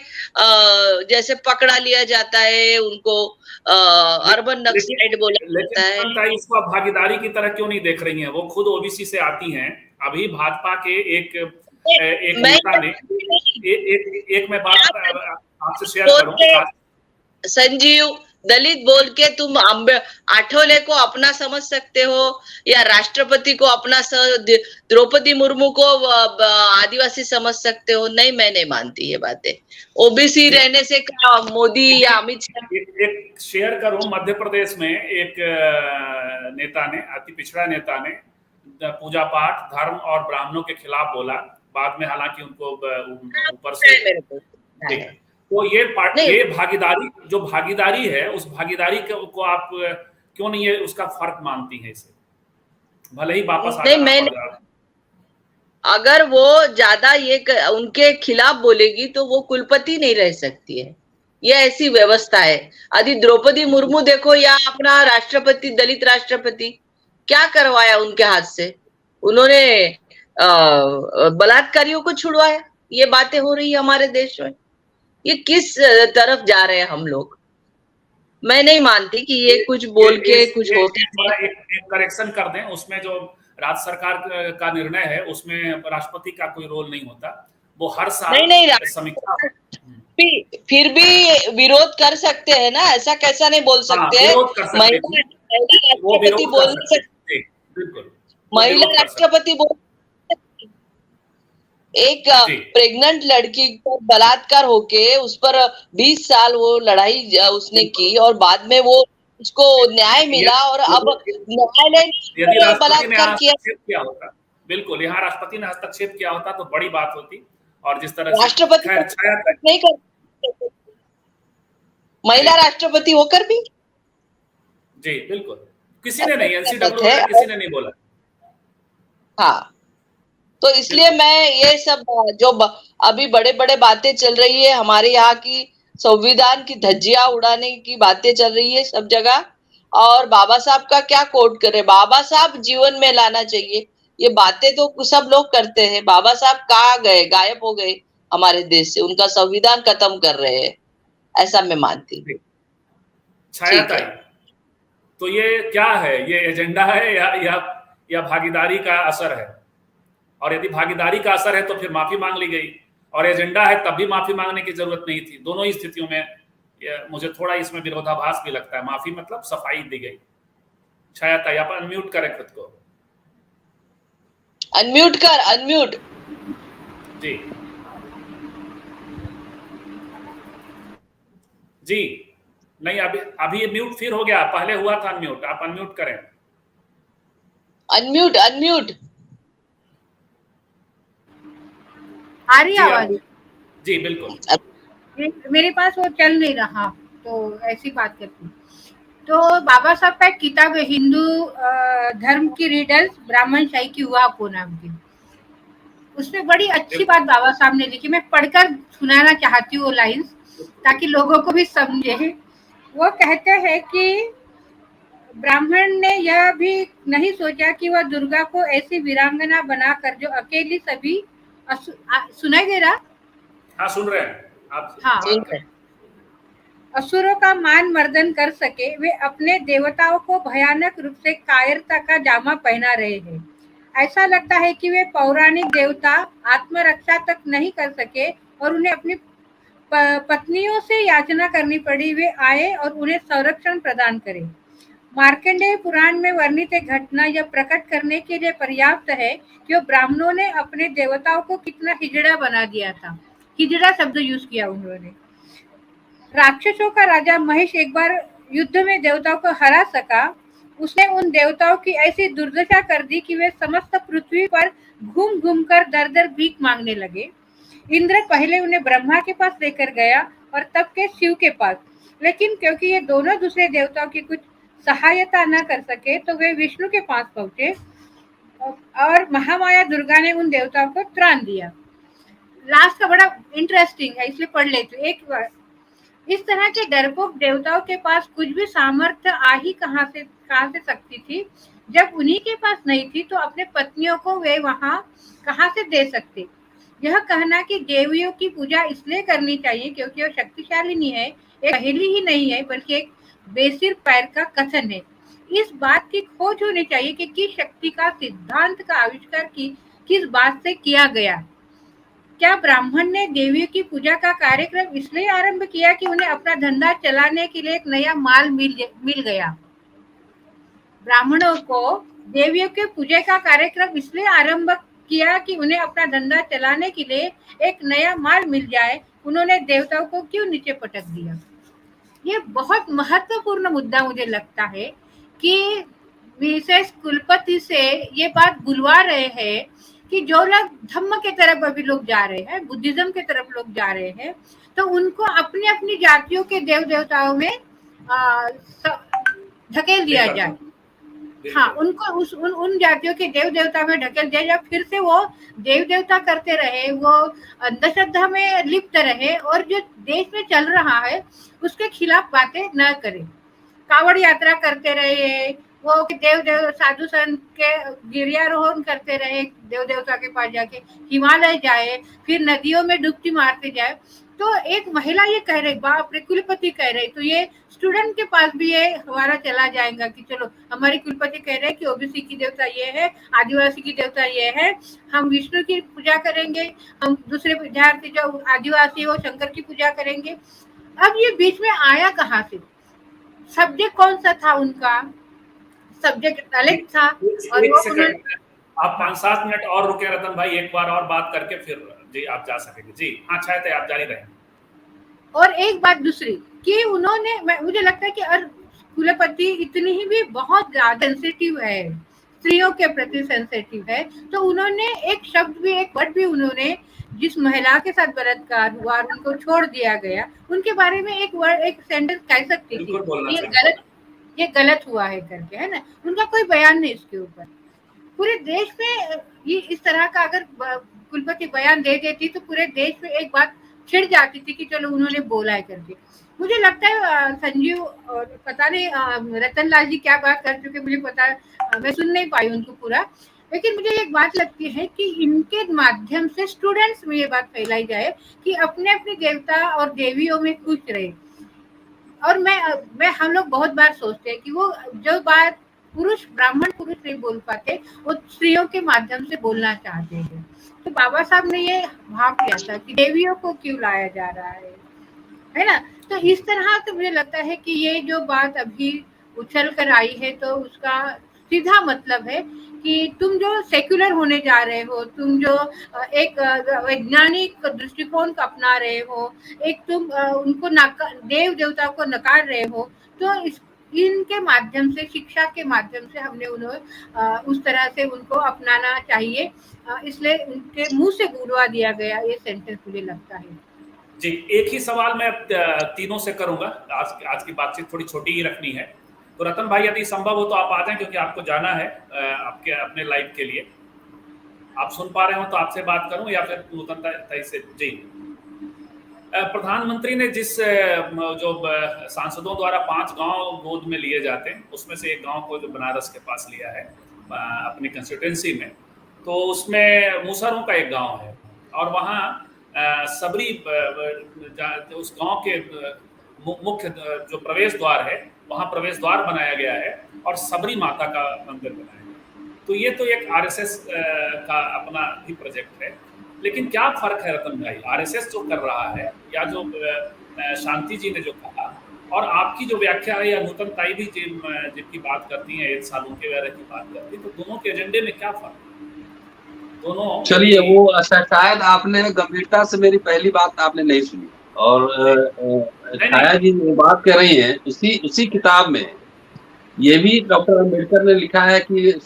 जैसे पकड़ा लिया जाता है, उनको अर्बन नक्सलाइट बोला जाता है। इसको भागीदारी की तरह क्यों नहीं देख रही हैं? वो खुद ओबीसी से आती हैं। अभी भाजपा के एक नेता ने एक मैं बात आपसे शेयर करूं, संजीव, दलित बोल के तुम आठवले को अपना समझ सकते हो या राष्ट्रपति को अपना, द्रौपदी मुर्मू को आदिवासी समझ सकते हो? नहीं, मैं नहीं मानती ये बातें। ओबीसी रहने से क्या मोदी या अमित शाह? एक शेयर करूं, मध्य प्रदेश में एक नेता ने, अति पिछड़ा नेता ने पूजा पाठ, धर्म और ब्राह्मणों के खिलाफ बोला, बाद में हालांकि उनको ऊपर से तो ये भागीदारी, जो भागीदारी है, उस भागीदारी को आप क्यों नहीं है उसका फर्क मानती हैं इसे? भले ही वापस आ जाए, अगर वो ज्यादा ये उनके खिलाफ बोलेगी तो वो कुलपति नहीं रह सकती है, ये ऐसी व्यवस्था है। यदि द्रौपदी मुर्मू देखो या अपना राष्ट्रपति, दलित राष्ट्रपति, क्या करवाया उनके हाथ से? उन्होंने बलात्कारियों को छुड़वाया। ये बातें हो रही है हमारे देश में, ये किस तरफ जा रहे हैं हम लोग? मैं नहीं मानती कि ये कुछ बोल के कुछ होता है। एक करेक्शन कर दें, उसमें जो राज्य सरकार का निर्णय है उसमें राष्ट्रपति का कोई रोल नहीं होता, वो हर साल समीक्षा, फिर भी विरोध कर सकते हैं ना, ऐसा कैसा नहीं बोल सकते हैं? महिला राष्ट्रपति बोल सकते, महिला राष्ट्रपति बोल, एक प्रेग्नेंट लड़की को बलात्कार होके उस पर 20 साल वो लड़ाई उसने की और बाद में वो उसको न्याय मिला, और अब न्यायालय ने बलात्कार किया होता, बिल्कुल यहाँ राष्ट्रपति ने हस्तक्षेप किया होता तो बड़ी बात होती। और जिस तरह राष्ट्रपति नहीं कर, महिला राष्ट्रपति होकर भी, जी बिल्कुल, किसी ने नहीं, एनसीडब्ल्यू ने किसी ने नहीं बोला। हाँ, तो इसलिए मैं ये सब जो अभी बड़े बड़े बातें चल रही है, हमारे यहाँ की संविधान की धज्जियां उड़ाने की बातें चल रही है सब जगह, और बाबा साहब का क्या कोट करे, बाबा साहब जीवन में लाना चाहिए, ये बातें तो सब लोग करते हैं। बाबा साहब कहाँ गए? गायब हो गए हमारे देश से, उनका संविधान खत्म कर रहे हैं, ऐसा मैं मानती हूँ। छायाताई, तो ये क्या है? ये एजेंडा है या भागीदारी का असर है? और यदि भागीदारी का असर है तो फिर माफी मांग ली गई, और एजेंडा है तब भी माफी मांगने की जरूरत नहीं थी। दोनों ही स्थितियों में मुझे थोड़ा इसमें विरोधाभास भी लगता है। माफी मतलब सफाई दी गई। छाया ताई आप अनम्यूट करें खुद को। अनम्यूट कर, अनम्यूट। जी जी नहीं, अभी ये म्यूट फिर हो गया, पहले हुआ था अनम्यूट। आप अनम्यूट करें। Unmute, unmute. आ रही आवाज? जी बिल्कुल। मेरे पास वो चल नहीं रहा तो ऐसी बात करती हूँ। तो बाबा साहब का एक किताब है, हिंदू धर्म की रीडर्स, ब्राह्मण शाही की हुआ को नाम की। उसमें बड़ी अच्छी बात बाबा साहब ने लिखी, मैं पढ़कर सुनाना चाहती हूँ वो लाइन्स, ताकि लोगों को भी समझे। वो कहते हैं कि ब्राह्मण ने यह भी नहीं सोचा कि वह दुर्गा को ऐसी वीरांगना बनाकर जो अकेली सभी सुनाई दे रहा? हाँ सुन रहे हैं आप। हाँ, असुरों का मान मर्दन कर सके, वे अपने देवताओं को भयानक रूप से कायरता का जामा पहना रहे हैं। ऐसा लगता है कि वे पौराणिक देवता आत्मरक्षा तक नहीं कर सके और उन्हें अपनी पत्नियों से याचना करनी पड़ी, वे आए और उन्हें संरक्षण प्रदान करें। मार्कंडेय पुराण में वर्णित एक घटना यह प्रकट करने के लिए पर्याप्त है कि वो ब्राह्मणों ने अपने देवताओं को कितना हिजड़ा बना दिया था। हिजड़ा शब्द यूज किया उन्होंने। राक्षसों का राजा महेश एक बार युद्ध में देवताओं को हरा सका। उसने उन देवताओं की ऐसी दुर्दशा कर दी कि वे समस्त पृथ्वी पर घूम घूम कर दर दर भीख मांगने लगे। इंद्र पहले उन्हें ब्रह्मा के पास लेकर गया और तब के शिव के पास, लेकिन क्योंकि ये दोनों दूसरे देवताओं की कुछ सहायता न कर सके तो वे विष्णु के पास पहुंचे और महामाया दुर्गा ने उन देवताओं को त्राण दिया। लास्ट का बड़ा इंटरेस्टिंग है, इसलिए पढ़ लेते एक बार। इस तरह के डरपोक देवताओं के पास कुछ भी सामर्थ्य आ ही कहां से सकती थी। जब उन्हीं के पास नहीं थी तो अपने पत्नियों को वे वहां कहां से दे सकते। यह कहना कि देवियों की पूजा इसलिए करनी चाहिए क्योंकि वो शक्तिशाली नहीं है, एक पहेली ही नहीं है बल्कि एक बेसिर पैर का कथन है। इस बात की खोज होनी चाहिए कि किस शक्ति का सिद्धांत का आविष्कार किस बात से किया गया। क्या ब्राह्मण ने देवियों की पूजा का कार्यक्रम इसलिए आरंभ किया कि उन्हें अपना धंधा चलाने के लिए एक नया माल मिल गया? ब्राह्मणों को देवियों के पूजा का कार्यक्रम इसलिए आरंभ किया कि उन्हें अपना धंधा चलाने के लिए एक नया माल मिल जाए। उन्होंने देवताओं को क्यों नीचे पटक दिया? ये बहुत महत्वपूर्ण मुद्दा मुझे लगता है कि विशेष कुलपति से ये बात बुलवा रहे हैं कि जो लोग धम्म के तरफ अभी लोग जा रहे हैं, बुद्धिज्म के तरफ लोग जा रहे हैं, तो उनको अपनी अपनी जातियों के देव देवताओं में ढकेल दिया जाए। हाँ, उनको उन जातियों के देव देवता में ढकेल दिया जाए, फिर से वो देव देवता करते रहे, वो अंधश्रद्धा में लिप्त रहे और जो देश में चल रहा है उसके खिलाफ बातें न करें। कावड़ यात्रा करते रहे, वो देव साधु संत के गिरियारोहण करते रहे, देव देवता के पास जाके हिमालय जाए, फिर नदियों में डुबकी मारते जाए। तो एक महिला ये कह रही, बाप रे, कुलपति कह रहे, तो ये स्टूडेंट के पास भी ये हमारा चला जाएगा कि चलो हमारी कुलपति कह रहे हैं कि ओबीसी की देवता ये है, आदिवासी की देवता ये है, हम विष्णु की पूजा करेंगे, हम दूसरे विद्यार्थी जो आदिवासी वो शंकर की पूजा करेंगे। अब ये बीच में आया कहाँ से? सब्जेक्ट कौन सा था उनका? सब्जेक्ट अलग था। और वो आप 5-7 मिनट और रुके रतन भाई, एक बार और बात करके फिर जी आप जा सकेंगे। जी हाँ छाया थे, आप जारी रहें। और एक बात दूसरी कि उन्होंने, मुझे लगता है कि कुलपति इतनी ही भी बहुत ज्यादा सेंसिटिव है, स्त्रियों के प्रति सेंसिटिव है, तो उन्होंने एक शब्द भी, एक वर्ड भी, उन्होंने जिस महिला के साथ बलात्कार हुआ और उनको छोड़ दिया गया, उनके बारे में एक वर्ड, एक सेंटेंस कह सकती थी ये गलत हुआ है करके, है ना। उनका कोई बयान नहीं इसके ऊपर। पूरे देश में ये इस तरह का अगर कुलपति बयान दे देती तो पूरे देश में एक बात छिड़ जाती थी कि चलो उन्होंने बोला है करके। मुझे लगता है संजीव और पता नहीं रतन लाल जी क्या बात कर चुके, मुझे पता, मैं सुन नहीं पाई उनको पूरा, लेकिन मुझे एक बात लगती है कि इनके माध्यम से स्टूडेंट्स में ये बात फैलाई जाए कि अपने अपने देवता और देवियों में खुश रहे। और मैं हम लोग बहुत बार सोचते हैं कि वो जो बात पुरुष, ब्राह्मण पुरुष नहीं बोल पाते, वो स्त्रियों के माध्यम से बोलना चाहते हैं। तो बाबा साहब ने ये भाव किया था कि देवियों को क्यों लाया जा रहा है ना। तो इस तरह तो मुझे लगता है कि ये जो बात अभी उछल कर आई है, तो उसका सीधा मतलब है कि तुम जो सेक्युलर होने जा रहे हो, तुम जो एक वैज्ञानिक दृष्टिकोण को अपना रहे हो, एक तुम उनको देव देवता को नकार रहे हो, तो इनके माध्यम से, शिक्षा के माध्यम से हमने उन्हें उस तरह से उनको अपनाना चाहिए। इसलिए उनके मुंह से बुलवा दिया गया ये सेंटेंस मुझे लगता है। जी, एक ही सवाल मैं तीनों से करूंगा। आज की बातचीत थोड़ी छोटी ही रखनी है, तो रतन भाई यदि संभव हो तो आप आ जाएं, क्योंकि आपको जाना है आपके अपने लाइव के लिए। आप सुन पा रहे हो तो आपसे बात करूं या फिर नूतन ताई से? जी, प्रधानमंत्री ने जिस जो सांसदों द्वारा 5 गांव गोद में लिए जाते हैं, उसमें से एक गांव को जो बनारस के पास लिया है अपनी कंस्टिट्यूंसी में, तो उसमें मुसहरों का एक गांव है, और वहाँ सबरी उस गांव के मुख्य जो प्रवेश द्वार है, वहाँ प्रवेश द्वार बनाया गया है और सबरी माता का मंदिर बनाया गया। तो ये तो एक आरएसएस का अपना ही प्रोजेक्ट है, लेकिन क्या फर्क है रतन भाई, आरएसएस जो कर रहा है या जो शांति जी ने जो कहा, और आपकी जो व्याख्या है, या नूतन ताई भी जिनकी बात करती हैं, 1 सालों के वगैरह की बात करती है, तो दोनों के एजेंडे में क्या फर्क है? दोनों चलिए, वो शायद आपने गंभीरता से मेरी पहली बात आपने नहीं सुनी, और छाया जी जो बात कर रही हैं, उसी किताब में ये भी डॉक्टर अम्बेडकर ने लिखा है कि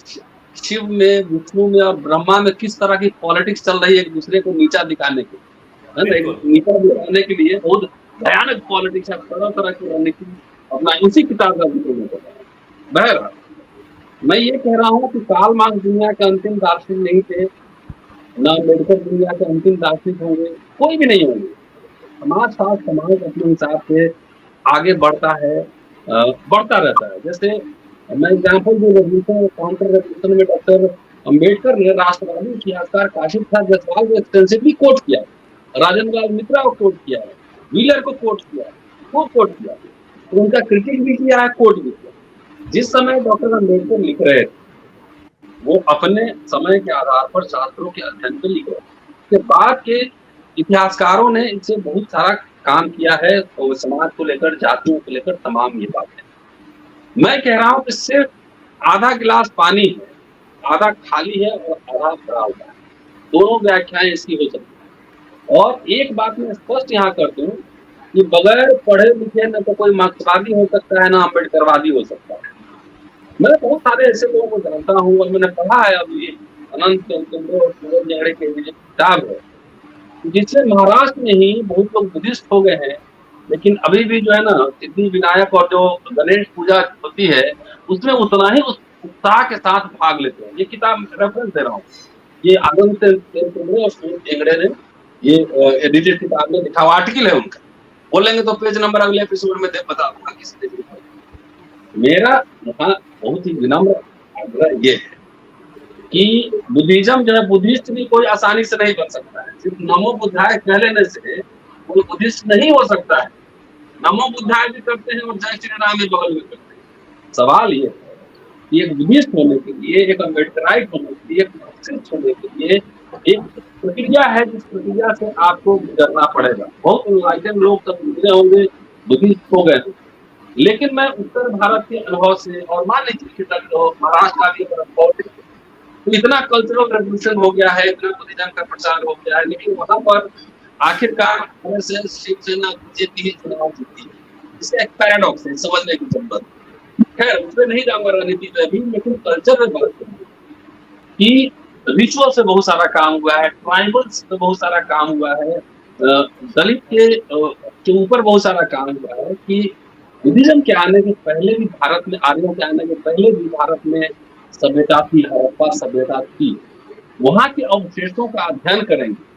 शिव में, विष्णु में और ब्रह्मा में किस तरह की पॉलिटिक्स चल रही है, एक दूसरे को नीचा दिखाने के, है ना, नीचा दिखाने के लिए बहुत भयानक पॉलिटिक्स है, तरह तरह की रणनीति अपना इसी किताब का जिक्र। बहरहाल मैं ये कह रहा हूँ कि कार्ल मार्क्स दुनिया के अंतिम दार्शनिक नहीं थे, ना अम्बेडकर दुनिया के अंतिम दार्शनिक होंगे, कोई भी नहीं होंगे। समाज अपने हिसाब से आगे बढ़ता है, बढ़ता रहता है। जैसे मैं एग्जाम्पल जो रेवोल्यूशन, काउंटर रेवोल्यूशन में डॉक्टर अम्बेडकर ने राष्ट्रवादी इतिहासकार काशिफ खां जसवाल को एक्सटेंसिवली कोट किया, राजेंद्र लाल मित्रा को कोट किया है, व्हीलर को कोट किया, खूब कोट किया, तो उनका क्रिटिक भी किया है, कोट भी किया। जिस समय डॉक्टर अम्बेडकर लिख रहे थे, वो अपने समय के आधार पर शास्त्रों के अध्ययन पे लिख रहे थे। उसके बाद के इतिहासकारों ने इससे बहुत सारा काम किया है, और समाज को लेकर, जातियों को लेकर, तमाम ये बातें। मैं कह रहा हूँ कि सिर्फ आधा गिलास पानी है, आधा खाली है और आधा भरा हुआ है, दोनों व्याख्याएं इसकी हो सकती है। और एक बात मैं स्पष्ट यहाँ करती हूँ कि बगैर पढ़े लिखे न तो कोई मार्क्सवादी हो सकता है, ना अम्बेडकरवादी हो सकता है। मैं बहुत सारे ऐसे लोगों को जानता हूँ, और मैंने पढ़ा है अभी अनंत चंद्र और सूरज जाड़े के किताब है, जिससे महाराष्ट्र में ही बहुत लोग बुद्धिस्ट हो गए हैं, लेकिन अभी भी जो है ना, सिद्धि विनायक और जो गणेश पूजा होती है, उसमें उतना ही उत्साह के साथ भाग लेते हैं। ये किताब रेफरेंस दे रहा हूँ, ये अनंत चंद्र और सूरज जाड़े ने ये एडिटेड किताब में लिखा हुआ आर्टिकल है उनका। बोलेंगे तो पेज नंबर अगले एपिसोड में बता दूंगा किसने लिखा। मेरा यहाँ बहुत ही विनम्र आग्रह ये है कि बुद्धिज्म जो है, बुद्धिस्ट भी कोई आसानी से नहीं बन सकता है। सिर्फ नमो बुद्धाय कह लेने से कोई बुद्धिस्ट नहीं हो सकता है। नमो बुद्धाय भी करते हैं और जय श्री राम भी बगल में करते हैं। सवाल ये है कि एक बुद्धिस्ट होने के लिए, एक अम्बेडकराइट होने के लिए, एक मार्क्सिस्ट होने के लिए एक प्रक्रिया है, जिस प्रक्रिया से आपको गुजरना पड़ेगा। बहुत इनलाइटेंड लोग सब गुजरे होंगे, बुद्धिस्ट हो गए, लेकिन मैं उत्तर भारत के अनुभव से, और मान लीजिए महाराष्ट्र की तरफ तो इतना कल्चरल रेवोल्यूशन हो गया है, इतना बुद्धिज्म का प्रचार हो गया है, लेकिन वहां पर आखिरकार आरएसएस, शिवसेना, बीजेपी चुनाव जीती है। इसका एक पैराडॉक्स है, समझने की जरूरत। खैर उसमें नहीं जाऊंगा राजनीति में अभी, लेकिन कल्चर में बात करूंगा कि रिचुअल से बहुत सारा काम हुआ है, ट्राइबल्स से बहुत सारा काम हुआ है, दलित के ऊपर बहुत सारा काम हुआ है कि बुद्धिज्म के आने के पहले भी भारत में, आर्यों के आने के पहले भी भारत में सभ्यता थी, हड़प्पा सभ्यता थी। वहां के अवशेषों का अध्ययन करेंगे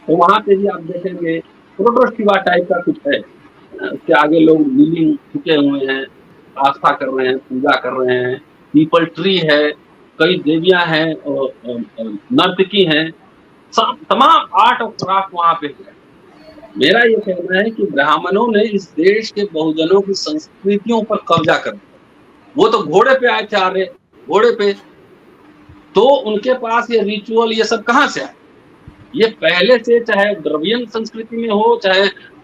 तो वहां पे भी आप देखेंगे प्रोटोस्टिवा टाइप का कुछ है, उसके आगे लोग नीली झुके हुए हैं, आस्था कर रहे हैं, पूजा कर रहे हैं, पीपल ट्री है, कई देवियां हैं, नर्तकी हैं, तमाम आर्ट और क्राफ्ट वहां पे है। मेरा ये कहना है कि ब्राह्मणों ने इस देश के बहुजनों की संस्कृतियों पर कब्जा कर दिया, वो तो घोड़े पे आए थे, आर्य घोड़े पे, तो उनके पास ये रिचुअल ये सब कहाँ से आए? ये पहले से, चाहे द्रविडियन संस्कृति में हो, चाहे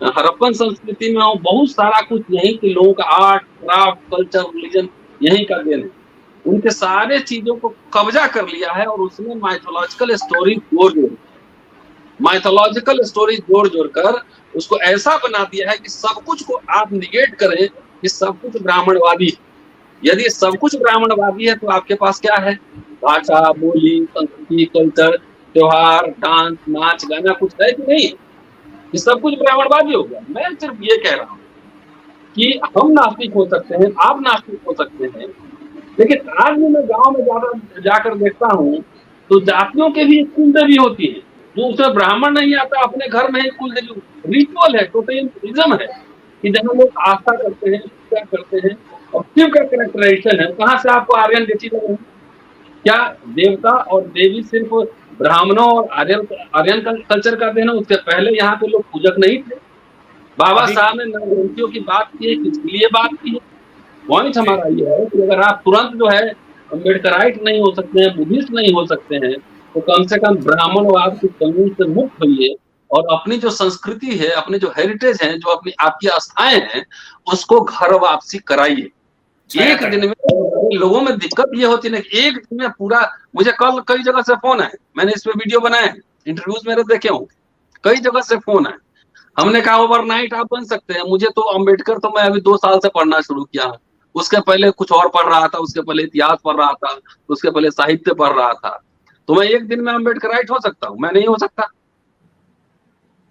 हड़प्पन संस्कृति में हो, बहुत सारा कुछ यहीं के लोगों का आर्ट, क्राफ्ट, कल्चर, रिलीजन यहीं का देन है। उनके सारे चीजों को कब्जा कर लिया है और उसमें माइथोलॉजिकल स्टोरी जोड़ जोड़ कर उसको ऐसा बना दिया है कि सब कुछ को आप निगेट करें कि सब कुछ ब्राह्मणवादी है। यदि सब कुछ ब्राह्मणवादी है तो आपके पास क्या है? भाषा, बोली, संस्कृति, कल्चर, त्योहार, डांस, नाच, गाना कुछ है कि नहीं? ये सब कुछ ब्राह्मणवादी हो गया। मैं सिर्फ ये कह रहा हूँ कि हम नास्तिक हो सकते हैं, आप नास्तिक हो सकते हैं, लेकिन आज भी मैं गांव में ज्यादा जाकर देखता हूँ तो जातियों के भी कुल देवी होती है। जो उसे ब्राह्मण नहीं आता, अपने घर में ही कुल देवी, रिचुअल है, टोटलिज्म है कि जहाँ लोग आस्था करते हैं, पूजा करते हैं और शिव का कैरेक्टराइजेशन है। कहाँ से आपको आर्यन जैसी लग रही? क्या देवता और देवी सिर्फ ब्राह्मणों और आर्यन कल्चर का देना? उसके पहले यहाँ पे लोग पूजक नहीं थे। बाबा साहब ने नवग्रंथियों की बात की है, किसके लिए बात की है? पॉइंट हमारा ये है कि अगर आप तुरंत जो है अम्बेडकराइट नहीं हो सकते हैं, बुद्धिस्ट नहीं हो सकते हैं, तो कम से कम ब्राह्मणवाद की कमी से मुक्त होइए और अपनी जो संस्कृति है, अपने जो हेरिटेज है, जो अपनी आपकी आस्थाएं हैं, उसको घर वापसी कराइए। एक दिन में लोगों में दिक्कत ये होती है कि एक दिन में पूरा, मुझे कल कई जगह से फोन आए, मैंने इस पे वीडियो बनाए हैं, इंटरव्यूज मेरे देखे हूँ, कई जगह से फोन आए। हमने कहा ओवरनाइट आप बन सकते हैं। मुझे तो अम्बेडकर तो मैं अभी 2 साल से पढ़ना शुरू किया, उसके पहले कुछ और पढ़ रहा था, उसके पहले इतिहास पढ़ रहा था, उसके पहले साहित्य पढ़ रहा था। तो मैं एक दिन में अम्बेडकराइट हो सकता हूँ? मैं नहीं हो सकता,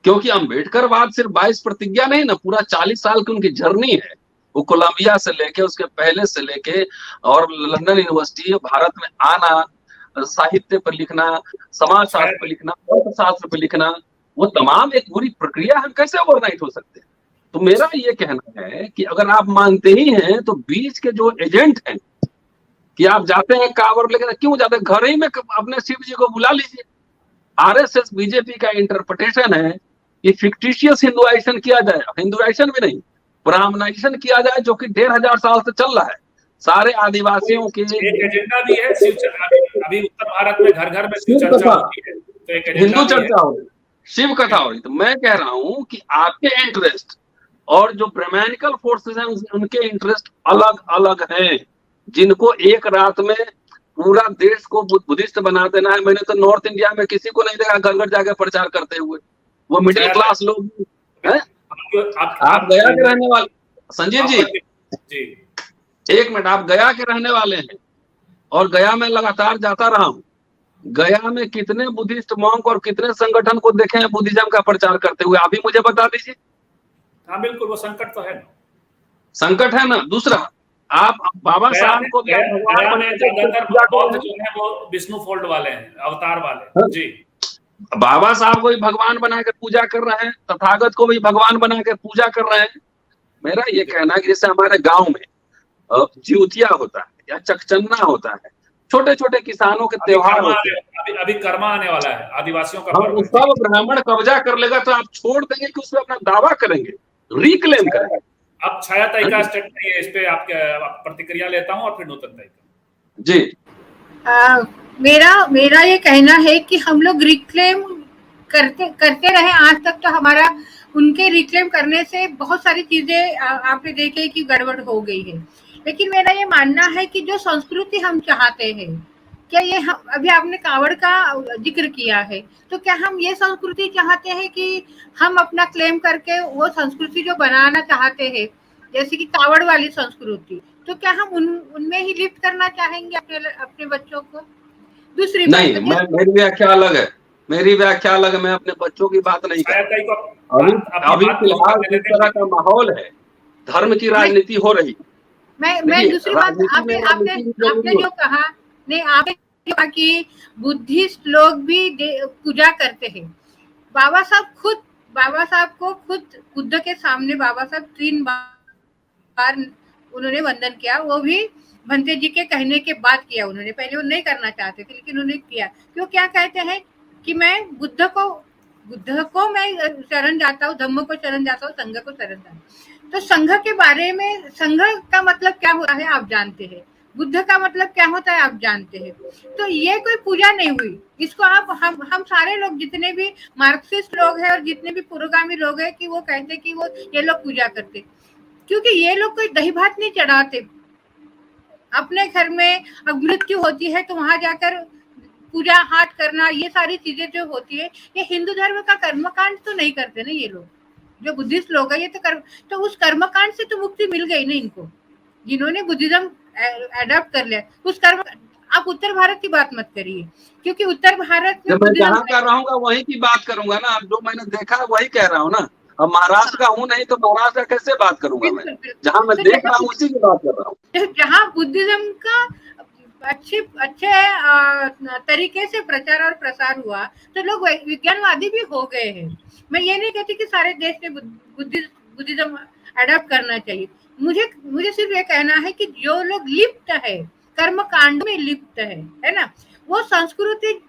क्योंकि अम्बेडकरवाद सिर्फ 22 प्रतिज्ञा नहीं ना, पूरा 40 साल की उनकी जर्नी है। वो कोलंबिया से लेके, उसके पहले से लेके और लंदन यूनिवर्सिटी, भारत में आना, साहित्य पर लिखना, समाज शास्त्र पर लिखना, अर्थशास्त्र पर लिखना, वो तमाम एक पूरी प्रक्रिया, हम कैसे ओवरनाइट हो सकते हैं? तो मेरा ये कहना है कि अगर आप मानते ही हैं तो बीच के जो एजेंट हैं कि आप जाते हैं कांवड़ लेकर, क्यों जाते हैं? घर ही में अपने शिव जी को बुला लीजिए। आरएसएस बीजेपी का इंटरप्रिटेशन है कि फिक्टिशियस हिंदुआइजेशन किया जाए, हिंदुआइजेशन भी नहीं, ब्राह्मणाइजेशन किया जाए, जो कि 1500 साल से चल रहा है। सारे आदिवासियों के एक एजेंडा भी है शिव चर्चा। अभी उत्तर भारत में घर घर में शिव चर्चा होती है, तो एक हिंदू चर्चा हो रही, शिव कथा हो रही। तो मैं कह रहा हूं कि आपके इंटरेस्ट और जो ब्राह्मणिकल फोर्सेस हैं उनके इंटरेस्ट अलग अलग हैं, जिनको एक रात में पूरा देश को बुद्धिस्ट बना देना है। मैंने तो नॉर्थ इंडिया में किसी को नहीं देखा घर घर जाकर प्रचार करते हुए। वो मिडिल क्लास लोग हैं। आप गया के रहने वाले संजीव जी, एक मिनट, आप गया के रहने वाले हैं और गया में लगातार जाता रहा हूं। गया में कितने बुद्धिस्ट मॉन्क और कितने संगठन को देखे हैं बुद्धिज्म का प्रचार करते हुए? आप ही मुझे बता दीजिए। हाँ बिल्कुल, वो संकट तो है ना, संकट है ना। दूसरा, आप बाबा साहब को बौद्ध जो है वो विष्णु फोल्ड वाले हैं, अवतार वाले जी। बाबा साहब को भी भगवान बनाकर पूजा कर रहे हैं, तथागत को भी भगवान बनाकर पूजा कर रहे हैं। मेरा ये कहना है कि जैसे हमारे गांव में जिउतिया होता है या चकचन्ना होता है, छोटे छोटे किसानों के त्योहार होते हैं। अभी कर्मा आने वाला है, आदिवासियों का पर्व। सब ब्राह्मण कब्जा कर लेगा तो आप छोड़ देंगे कि उसमें अपना दावा करेंगे, रिक्लेम करेंगे? अब छाया ताई का स्टेटमेंट है, इस पे आपके प्रतिक्रिया लेता हूं और फिर नूतन ताई का जी। मेरा ये कहना है कि हम लोग रिक्लेम करते रहे आज तक, तो हमारा उनके रिक्लेम करने से बहुत सारी चीजें आपने देखे कि गड़बड़ हो गई है। लेकिन मेरा ये मानना है कि जो संस्कृति हम चाहते हैं, क्या ये हम, अभी आपने कावड़ का जिक्र किया है, तो क्या हम ये संस्कृति चाहते हैं कि हम अपना क्लेम करके वो संस्कृति जो बनाना चाहते हैं, जैसे कि कावड़ वाली संस्कृति, तो क्या हम उनमें ही लिफ्ट करना चाहेंगे अपने बच्चों को? दूसरी नहीं, मेरी व्याख्या अलग है, मेरी व्याख्या अलग है। मैं अपने बच्चों की बात नहीं कर रहा। अभी फिलहाल जिस तरह का माहौल है, धर्म की राजनीति हो रही। मैं दूसरी बात, आपने जो कहा, नहीं आपने जो कहा कि बुद्धिस्ट लोग भी पूजा करते हैं। बाबा साहब को खुद बुद्ध के सामने बाबा साहब 3 बार उन्होंने वंदन किया, वो भी भंते जी के कहने के बाद किया उन्होंने। पहले वो नहीं करना चाहते थे, लेकिन उन्होंने किया। क्यों? क्या कहते हैं कि मैं बुद्ध को बुद्ध को मैं शरण जाता हूँ, धम्म को शरण जाता हूँ, संघ को शरण जाता हूँ। तो संघ के बारे में, संघ का मतलब क्या होता है आप जानते हैं, बुद्ध का मतलब क्या होता है आप जानते हैं। तो ये कोई पूजा नहीं हुई, इसको आप हम सारे लोग जितने भी मार्क्सिस्ट लोग हैं और जितने भी पुरोगामी लोग हैं कि वो कहते कि वो ये लोग पूजा करते, क्योंकि ये लोग कोई दही भात नहीं चढ़ाते। अपने घर में अब मृत्यु होती है तो वहां जाकर पूजा हाट करना, ये सारी चीजें जो होती है, ये हिंदू धर्म का कर्मकांड तो नहीं करते ना ये लोग, जो बुद्धिस्ट लोग है ये तो तो उस कर्मकांड से तो मुक्ति मिल गई ना इनको, जिन्होंने बुद्धिज्म एडॉप्ट कर लिया उस कर्म। आप उत्तर भारत की बात मत करिए, क्योंकि उत्तर भारत में मैं जहाँ का रहूंगा वहीं की बात करूंगा ना, जो मैंने देखा है वही कह रहा हूँ ना। अब महाराष्ट्र का हूँ नहीं तो महाराष्ट्र का कैसे बात करूंगा मैं, जहाँ मैं देख रहा हूँ उसी की बात कर रहा हूँ। जहाँ बुद्धिज्म का अच्छे तरीके से प्रचार और प्रसार हुआ तो लोग विज्ञानवादी भी हो गए हैं। मैं ये नहीं कहती कि सारे देश में बुद्धिज्म अडॉप्ट करना चाहिए, मुझे सिर्फ ये कहना है कि जो लोग लिप्त है, कर्म कांड में लिप्त है ना, वो संस्कृति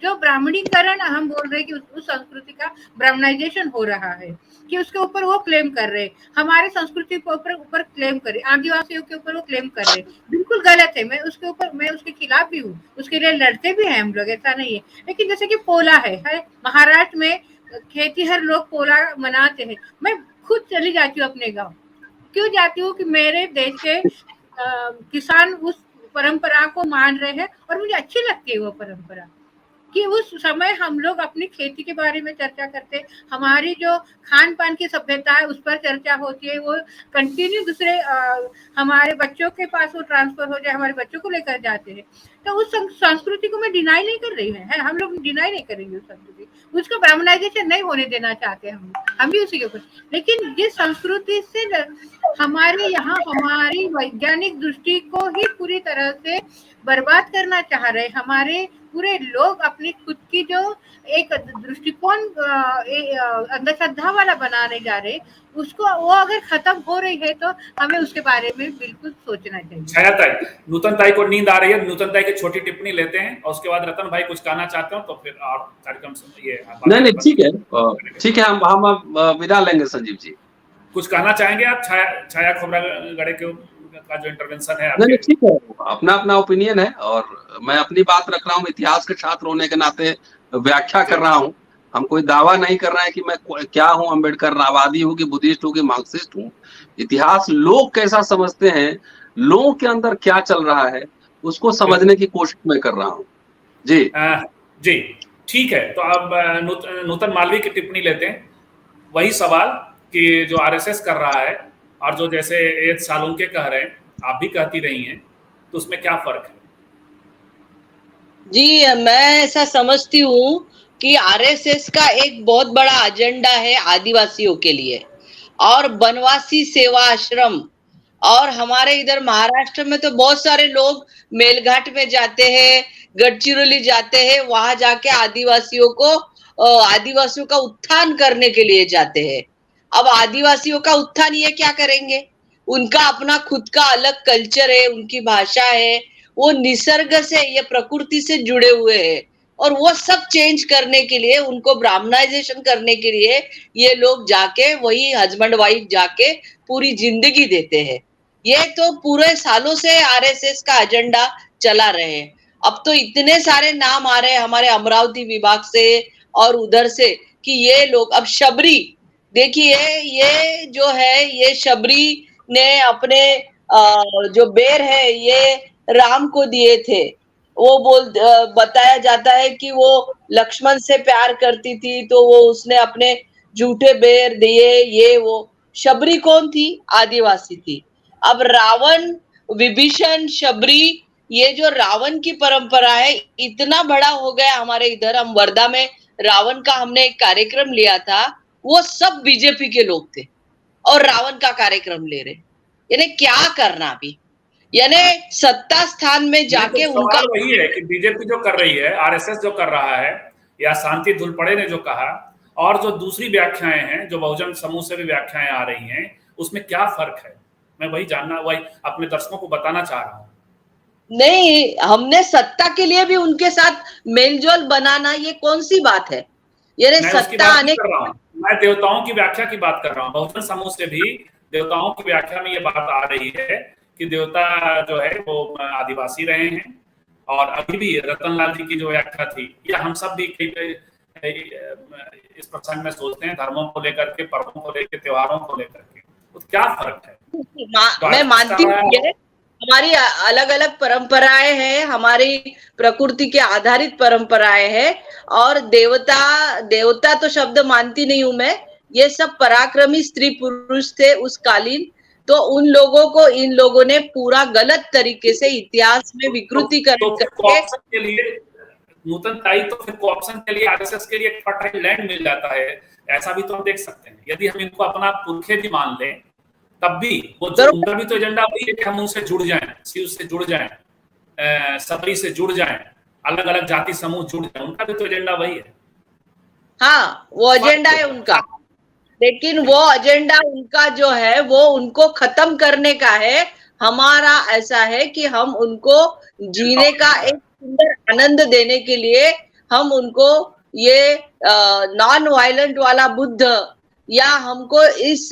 जो ब्राह्मणीकरण हम बोल रहे हैं कि उस संस्कृति का ब्राह्मणाइजेशन हो रहा है, कि उसके ऊपर वो क्लेम कर रहे, हमारे संस्कृति के ऊपर क्लेम कर रहे, आदिवासियों के ऊपर वो क्लेम कर रहे, बिल्कुल गलत है। मैं उसके खिलाफ भी हूँ, उसके लिए लड़ते भी हैं हम लोग, ऐसा नहीं है। लेकिन जैसे कि पोला है महाराष्ट्र में खेतीहर लोग पोला मनाते हैं, मैं खुद चली जाती हूँ अपने गाँव, क्यों जाती हूँ कि मेरे देश के किसान उस परंपरा को मान रहे हैं और मुझे अच्छी लगती है वो परंपरा, कि उस समय हम लोग अपनी खेती के बारे में चर्चा करते, हमारी जो खान पान की सभ्यता है उस पर चर्चा होती है, वो कंटिन्यू दूसरे हमारे बच्चों के पास वो ट्रांसफर हो जाए, हमारे बच्चों को लेकर जाते हैं। तो उस संस्कृति को मैं डिनाई नहीं कर रही है, हम लोग डिनाई नहीं करेंगे उस संस्कृति, उसका ब्राह्मणाइजेशन नहीं होने देना चाहते हम भी उसी के ऊपर। लेकिन जिस संस्कृति से हमारे यहाँ हमारी वैज्ञानिक दृष्टि को ही पूरी तरह से बर्बाद करना चाह रहे, हमारे पूरे लोग अपनी खुद की जो एक दृष्टिकोण अंधश्रद्धा वाला बनाने जा रहे, उसको वो अगर खत्म हो रही है तो हमें उसके बारे में बिल्कुल सोचना चाहिए। छाया ताई, नूतन ताई को नींद आ रही है, नूतन ताई की छोटी टिप्पणी लेते हैं और उसके बाद रतन भाई कुछ कहना चाहते हो तो फिर आप कार्यक्रम सुनिए। नहीं ठीक है, हम विदा लेंगे संजीव जी। कुछ कहना चाहेंगे आप छाया खोबरागड़े के का जो इंटरवेंशन है? नहीं ठीक है, अपना अपना ओपिनियन है और मैं अपनी बात रख रहा हूँ, इतिहास के छात्र होने के नाते व्याख्या कर रहा हूँ। हम कोई दावा नहीं कर रहे हैं कि मैं क्या हूँ, अम्बेडकर रावादी हूँ कि बुद्धिस्ट हूँ कि मार्क्सिस्ट हूँ। इतिहास लोग कैसा समझते हैं, लोगों के अंदर क्या चल रहा है, उसको समझने की कोशिश मैं कर रहा हूँ। जी ठीक है, तो अब नूतन मालवीय की टिप्पणी लेते हैं। वही सवाल कि जो आरएसएस कर रहा है और जो जैसे एच सालुंके कह रहे हैं, आप भी कहती रही हैं, तो उसमें क्या फर्क है? जी, मैं ऐसा समझती हूँ कि आरएसएस का एक बहुत बड़ा एजेंडा है आदिवासियों के लिए, और बनवासी सेवा आश्रम, और हमारे इधर महाराष्ट्र में तो बहुत सारे लोग मेलघाट में जाते हैं, गढ़चिरौली जाते हैं, वहां जाके आदिवासियों का उत्थान करने के लिए जाते हैं। अब आदिवासियों का उत्थान ये क्या करेंगे, उनका अपना खुद का अलग कल्चर है, उनकी भाषा है, वो निसर्ग से, ये प्रकृति से जुड़े हुए हैं, और वो सब चेंज करने के लिए, उनको ब्राह्मणाइजेशन करने के लिए ये लोग जाके वही हस्बैंड वाइफ जाके पूरी जिंदगी देते हैं। ये तो पूरे सालों से आरएसएस का एजेंडा चला रहे हैं। अब तो इतने सारे नाम आ रहे हैं हमारे अमरावती विभाग से और उधर से कि ये लोग, अब शबरी देखिए, ये जो है, ये शबरी ने अपने जो बेर है ये राम को दिए थे। वो बताया जाता है कि वो लक्ष्मण से प्यार करती थी, तो वो उसने अपने झूठे बेर दिए। ये वो शबरी कौन थी? आदिवासी थी। अब रावण, विभीषण, शबरी, ये जो रावण की परंपरा है इतना बड़ा हो गया हमारे इधर। हम वर्धा में रावण का हमने एक कार्यक्रम लिया था, वो सब बीजेपी के लोग थे और रावण का कार्यक्रम ले रहे। यानी क्या करना अभी, यानी सत्ता स्थान में जाके तो उनका वही है कि बीजेपी जो कर रही है, आरएसएस जो कर रहा है, या शांति धुलपड़े ने जो कहा, और जो दूसरी व्याख्याएं हैं, जो बहुजन समूह से भी व्याख्याएं आ रही हैं, उसमें क्या फर्क है? मैं वही अपने दर्शकों को बताना चाह रहा हूँ। नहीं, हमने सत्ता के लिए भी उनके साथ मेलजोल बनाना, ये कौन सी बात है? यानी मैं उसकी सत्ता बात आने नहीं कर रहा हूँ, मैं देवताओं की व्याख्या की बात कर रहा हूँ। बहुजन समूह से भी देवताओं की व्याख्या में ये बात आ रही है कि देवता जो है वो आदिवासी रहे हैं, और अभी भी रतनलाल जी की जो व्याख्या थी, या हम सब भी इस प्रसंग में सोचते हैं धर्मों को लेकर के, पर्वों को लेकर, त्योहारों को लेकर के, तो क्या फर्क है? तो मैं आरएसएस मानती कर हूँ रहा है, हमारी अलग अलग परंपराएं हैं, हमारी प्रकृति के आधारित परंपराएं हैं, और देवता तो शब्द मानती नहीं हूं मैं। ये सब पराक्रमी स्त्री पुरुष थे उस कालीन, तो उन लोगों को इन लोगों ने पूरा गलत तरीके से इतिहास में विकृतीकरण तो फिर करके, कोऑप्शन के लिए नूतन ताई, तो फिर कोऑप्शन के लिए आरएसएस के लिए एक फर्टाइल लैंड मिल जाता है। ऐसा भी तो हम देख सकते हैं, यदि हम इनको अपना पुरखे भी मान लें, तब भी वो उनका भी तो एजेंडा वही है कि हम उनसे जुड़ जाएं, शिव से जुड़ जाएं, सबरी से जुड़ जाएं, अलग अलग जाति समूह जुड़ जाएं, उनका भी तो एजेंडा वही है। हाँ वो एजेंडा है उनका, लेकिन वो एजेंडा उनका जो है वो उनको खत्म करने का है। हमारा ऐसा है कि हम उनको जीने का एक सुंदर आनंद देने के लिए हम उनको ये नॉन वायलेंट वाला बुद्ध, या हमको इस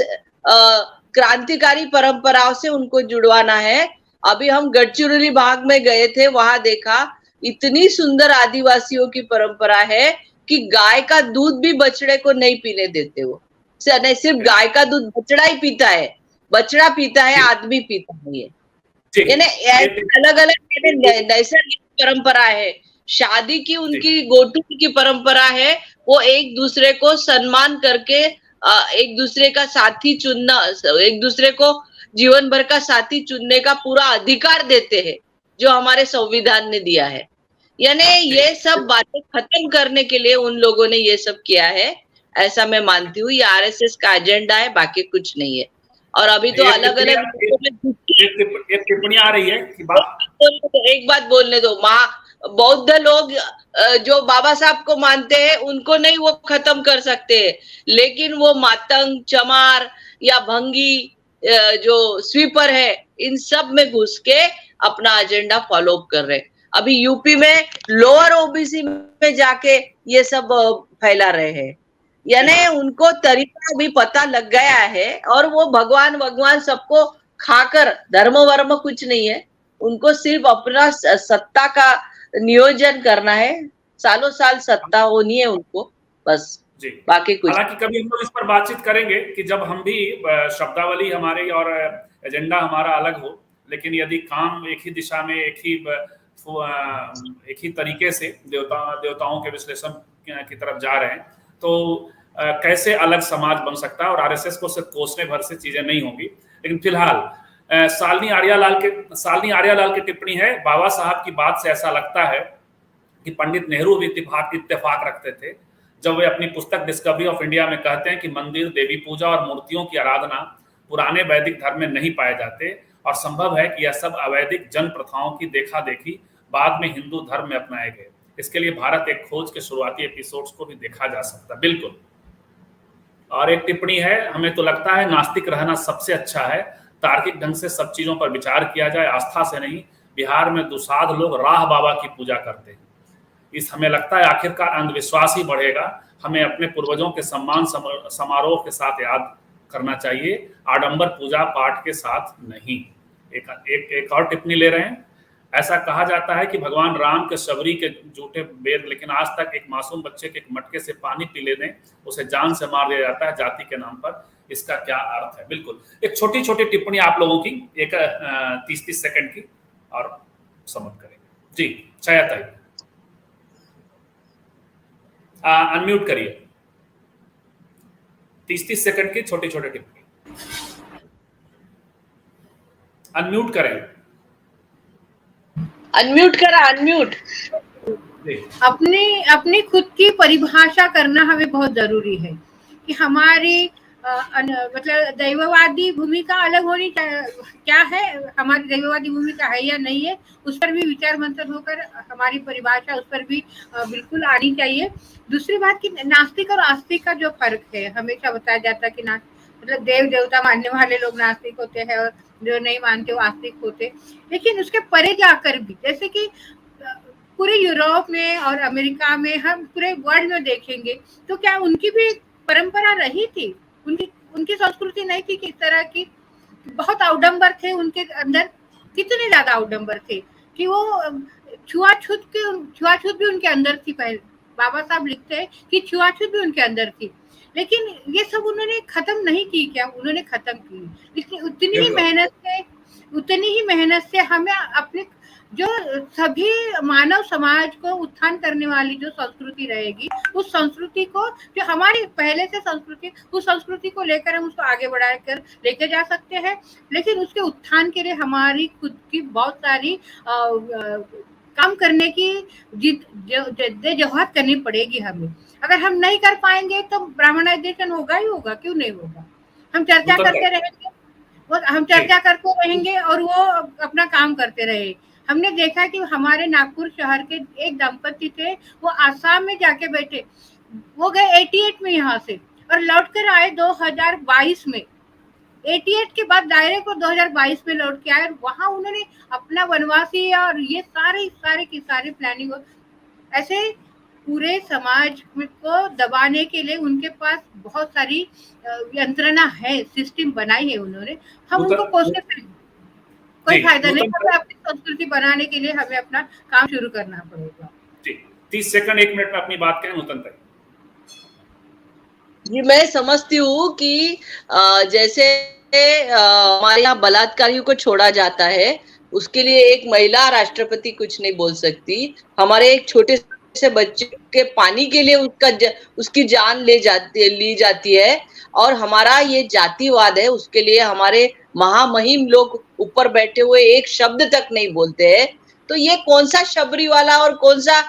क्रांतिकारी परंपराओं से उनको जुड़वाना है। अभी हम गढ़चिरौली भाग में गए थे, वहां देखा इतनी सुंदर आदिवासियों की परंपरा है कि गाय का दूध भी बछड़े को नहीं पीने देते वो। नहीं, सिर्फ गाय का दूध बछड़ा ही पीता है, बछड़ा पीता है, आदमी पीता नहीं है। यानी अलग अलग नैसर्गिक परंपरा है। शादी की उनकी गोटू की परंपरा है, वो एक दूसरे को सम्मान करके एक दूसरे का साथी चुनना, एक दूसरे को जीवन भर का साथी चुनने का पूरा अधिकार देते हैं, जो हमारे संविधान ने दिया है। यानी ये सब बातें खत्म करने के लिए उन लोगों ने ये सब किया है, ऐसा मैं मानती हूँ। ये आरएसएस का एजेंडा है, बाकी कुछ नहीं है। और अभी तो अलग अलग एक टिप्पणी आ रही है कि एक बात बोलने दो, बौद्ध लोग जो बाबा साहब को मानते हैं उनको नहीं वो खत्म कर सकते, लेकिन वो मातंग, चमार या भंगी जो स्वीपर है, इन सब में घुस के अपना एजेंडा फॉलो कर रहे हैं। अभी यूपी में लोअर ओबीसी में जाके ये सब फैला रहे हैं। यानी उनको तरीका भी पता लग गया है, और वो भगवान सबको खाकर, धर्म वर्म कुछ नहीं है, उनको सिर्फ अपना सत्ता का नियोजन करना है, सालों साल सत्ता होनी है उनको, बस जी। बाकी कुछ। हालांकि कभी हम लोग इस पर बातचीत करेंगे कि जब हम भी शब्दावली हमारी और एजेंडा हमारा अलग हो, लेकिन यदि काम एक ही दिशा में, एक ही तरीके से देवताओं के विश्लेषण की तरफ जा रहे हैं, तो कैसे अलग समाज बन सकता है। और आरएसएस को सिर्फ कोसने भर से चीजें नहीं होंगी। लेकिन फिलहाल सालनी आर्यालाल की टिप्पणी है, बाबा साहब की बात से ऐसा लगता है कि पंडित नेहरू भी इत्तेफाक रखते थे जब वे अपनी पुस्तक डिस्कवरी ऑफ इंडिया में कहते हैं कि मंदिर, देवी पूजा और मूर्तियों की आराधना पुराने वैदिक धर्म में नहीं पाए जाते, और संभव है कि यह सब अवैदिक जन प्रथाओं की देखा देखी बाद में हिंदू धर्म में अपनाए गए। इसके लिए भारत एक खोज के शुरुआती एपिसोड्स को भी देखा जा सकता है। बिल्कुल। और एक टिप्पणी है, हमें तो लगता है नास्तिक रहना सबसे अच्छा है, तार्किक ढंग से सब चीजों पर विचार किया जाए, आस्था से नहीं। बिहार में दुसाध लोग राह बाबा की पूजा करते हैं, हमें लगता है आखिरकार अंधविश्वास ही बढ़ेगा। हमें अपने पूर्वजों के सम्मान समारोह के साथ याद करना चाहिए, आडंबर पूजा पाठ के साथ नहीं। एक और टिप्पणी ले रहे हैं, ऐसा कहा जाता है कि भगवान राम के शबरी के झूठे वेद, लेकिन आज तक एक मासूम बच्चे के एक मटके से पानी पी लेने उसे जान से मार दिया जाता है जाति के नाम पर। इसका क्या अर्थ है? बिल्कुल, एक छोटी छोटी टिप्पणी आप लोगों की, एक 30-30 सेकंड की, और समझ करेंगे। जी छाया, अनम्यूट करिए। 30-30 सेकंड की छोटे छोटे टिप्पणी, अनम्यूट करें। अनम्यूट करा, अनम्यूट। अपनी खुद की परिभाषा करना हमें बहुत जरूरी है कि हमारी मतलब दैववादी भूमिका अलग होनी क्या है, हमारी दैववादी भूमिका है या नहीं है, उस पर भी विचार मंथन होकर हमारी परिभाषा उस पर भी बिल्कुल आनी चाहिए। दूसरी बात कि नास्तिक और आस्तिक का जो फर्क है, हमेशा बताया जाता है कि मतलब देव देवता मानने वाले लोग नास्तिक होते हैं और जो नहीं मानते वो आस्तिक होते, लेकिन उसके परे जाकर भी, जैसे कि पूरे यूरोप में और अमेरिका में, हम पूरे वर्ल्ड में देखेंगे तो क्या उनकी भी परंपरा रही थी? उनकी उनकी संस्कृति नहीं थी कि इस तरह की? बहुत अवडंबर थे उनके अंदर, कितने ज्यादा अवडंबर थे कि वो छुआछूत भी उनके अंदर थी। पहले बाबा साहब लिखते हैं कि छुआछूत भी उनके अंदर थी, लेकिन ये सब उन्होंने खत्म नहीं की। क्या उन्होंने खत्म की? लेकिन उतनी ही मेहनत से हमें अपने जो सभी मानव समाज को उत्थान करने वाली जो संस्कृति रहेगी, उस संस्कृति को, जो हमारी पहले से संस्कृति, उस संस्कृति को लेकर हम उसको आगे बढ़ाकर लेके जा सकते हैं। लेकिन उसके उत्थान के लिए हमारी खुद की बहुत सारी काम करने की जद्दोजहद करनी पड़ेगी हमें। अगर हम नहीं कर पाएंगे तो ब्राह्मणाइजेशन होगा ही होगा, क्यों नहीं होगा? हम चर्चा करते रहेंगे और वो अपना काम करते रहे। हमने देखा कि हमारे नागपुर शहर के एक दंपति थे, वो आसाम में जाके बैठे, वो गए 88 में यहाँ से और लौट कर आए 2022 में। 88 के बाद डायरेक्ट वो 2022 में लौट के आए और वहां उन्होंने अपना वनवासी और ये सारे की सारी प्लानिंग, ऐसे पूरे समाज को दबाने के लिए उनके पास बहुत सारी यंत्रणा है, सिस्टम बनाई है उन्होंने। हम उनको कोशिश करें, कोई फायदा नहीं। हमें अपनी संस्कृति बनाने के लिए हमें अपना काम शुरू करना पड़ेगा। जी, 30 सेकंड 1 मिनट में अपनी बात कहें नूतन तक। जी, मैं समझती हूँ कि जैसे हमारे यहाँ बलात्कारियों को छोड़ा जाता है, उसके लिए एक महिला राष्ट्रपति कुछ नहीं बोल सकती। हमारे एक छोटे से बच्चे के पानी के लिए उसकी जान ली जाती है। और हमारा ये जातिवाद है, उसके लिए हमारे महामहिम लोग ऊपर बैठे हुए एक शब्द तक नहीं बोलते हैं। तो ये कौन सा शबरी वाला और कौन सा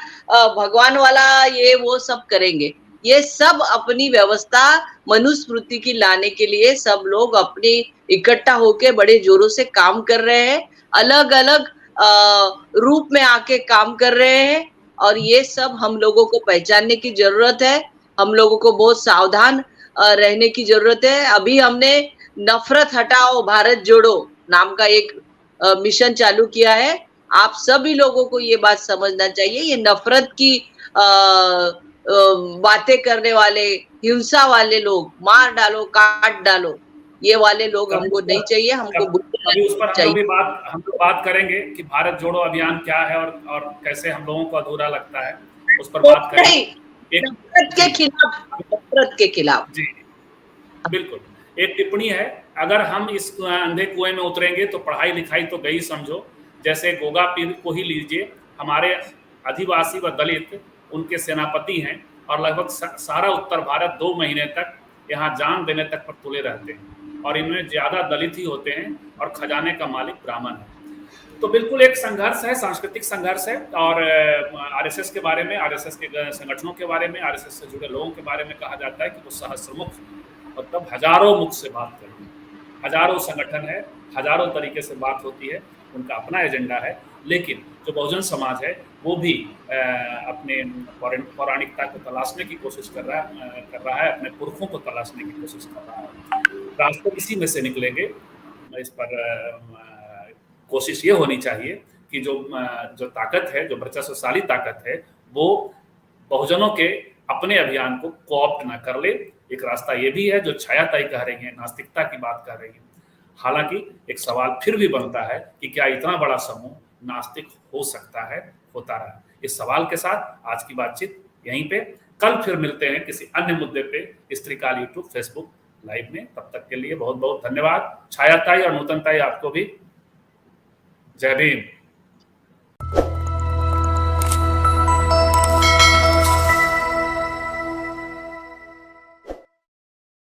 भगवान वाला ये वो सब करेंगे? ये सब अपनी व्यवस्था मनुस्मृति की लाने के लिए सब लोग अपनी इकट्ठा होके बड़े जोरों से काम कर रहे हैं, अलग अलग रूप में आके काम कर रहे हैं। और ये सब हम लोगों को पहचानने की जरूरत है, हम लोगों को बहुत सावधान रहने की जरूरत है। अभी हमने नफरत हटाओ भारत जोड़ो नाम का एक मिशन चालू किया है। आप सभी लोगों को ये बात समझना चाहिए, ये नफरत की बातें करने वाले, हिंसा वाले लोग, मार डालो काट डालो, ये वाले लोग हमको नहीं चाहिए। हमको अभी उस पर हम लोग बात करेंगे कि भारत जोड़ो अभियान क्या है और कैसे हम लोगों को अधूरा लगता है, उस पर बात करेंगे। नफरत के खिलाफ जी बिल्कुल। एक टिप्पणी है, अगर हम इस अंधे कुएं में उतरेंगे तो पढ़ाई लिखाई तो गई समझो। जैसे गोगा पीर को ही लीजिए, हमारे आदिवासी व दलित उनके सेनापति हैं और लगभग सारा उत्तर भारत 2 महीने तक यहाँ जान देने तक पर तुले रहते हैं और इनमें ज्यादा दलित ही होते हैं और खजाने का मालिक ब्राह्मण है। तो बिल्कुल एक संघर्ष है, सांस्कृतिक संघर्ष है। और आरएसएस के बारे में, आरएसएस के संगठनों के बारे में, आरएसएस से जुड़े लोगों के बारे में कहा जाता है कि वो सहस्रमुख, मतलब हजारों मुख से बात करते हैं। हजारों संगठन है, हजारों तरीके से बात होती है, उनका अपना एजेंडा है। लेकिन जो बहुजन समाज है वो भी अपने पौराणिकता को तलाशने की कोशिश कर रहा है, अपने पुरखों को तलाशने की कोशिश कर रहा है। रास्ते इसी में से निकलेंगे। इस पर कोशिश ये होनी चाहिए कि जो ताकत है, जो वर्चस्वशाली ताकत है, वो बहुजनों के अपने अभियान को कोऑप्ट ना कर ले। एक रास्ता ये भी है जो छायाताई कह रही है, नास्तिकता की बात कर रही है। हालांकि एक सवाल फिर भी बनता है कि क्या इतना बड़ा समूह नास्तिक हो सकता है, होता रहा? इस सवाल के साथ आज की बातचीत यहीं पे। कल फिर मिलते हैं किसी अन्य मुद्दे पे स्त्रीकाल यूट्यूब फेसबुक लाइव में। तब तक के लिए बहुत बहुत धन्यवाद। छायाताई और नूतनताई आपको भी जय भीम।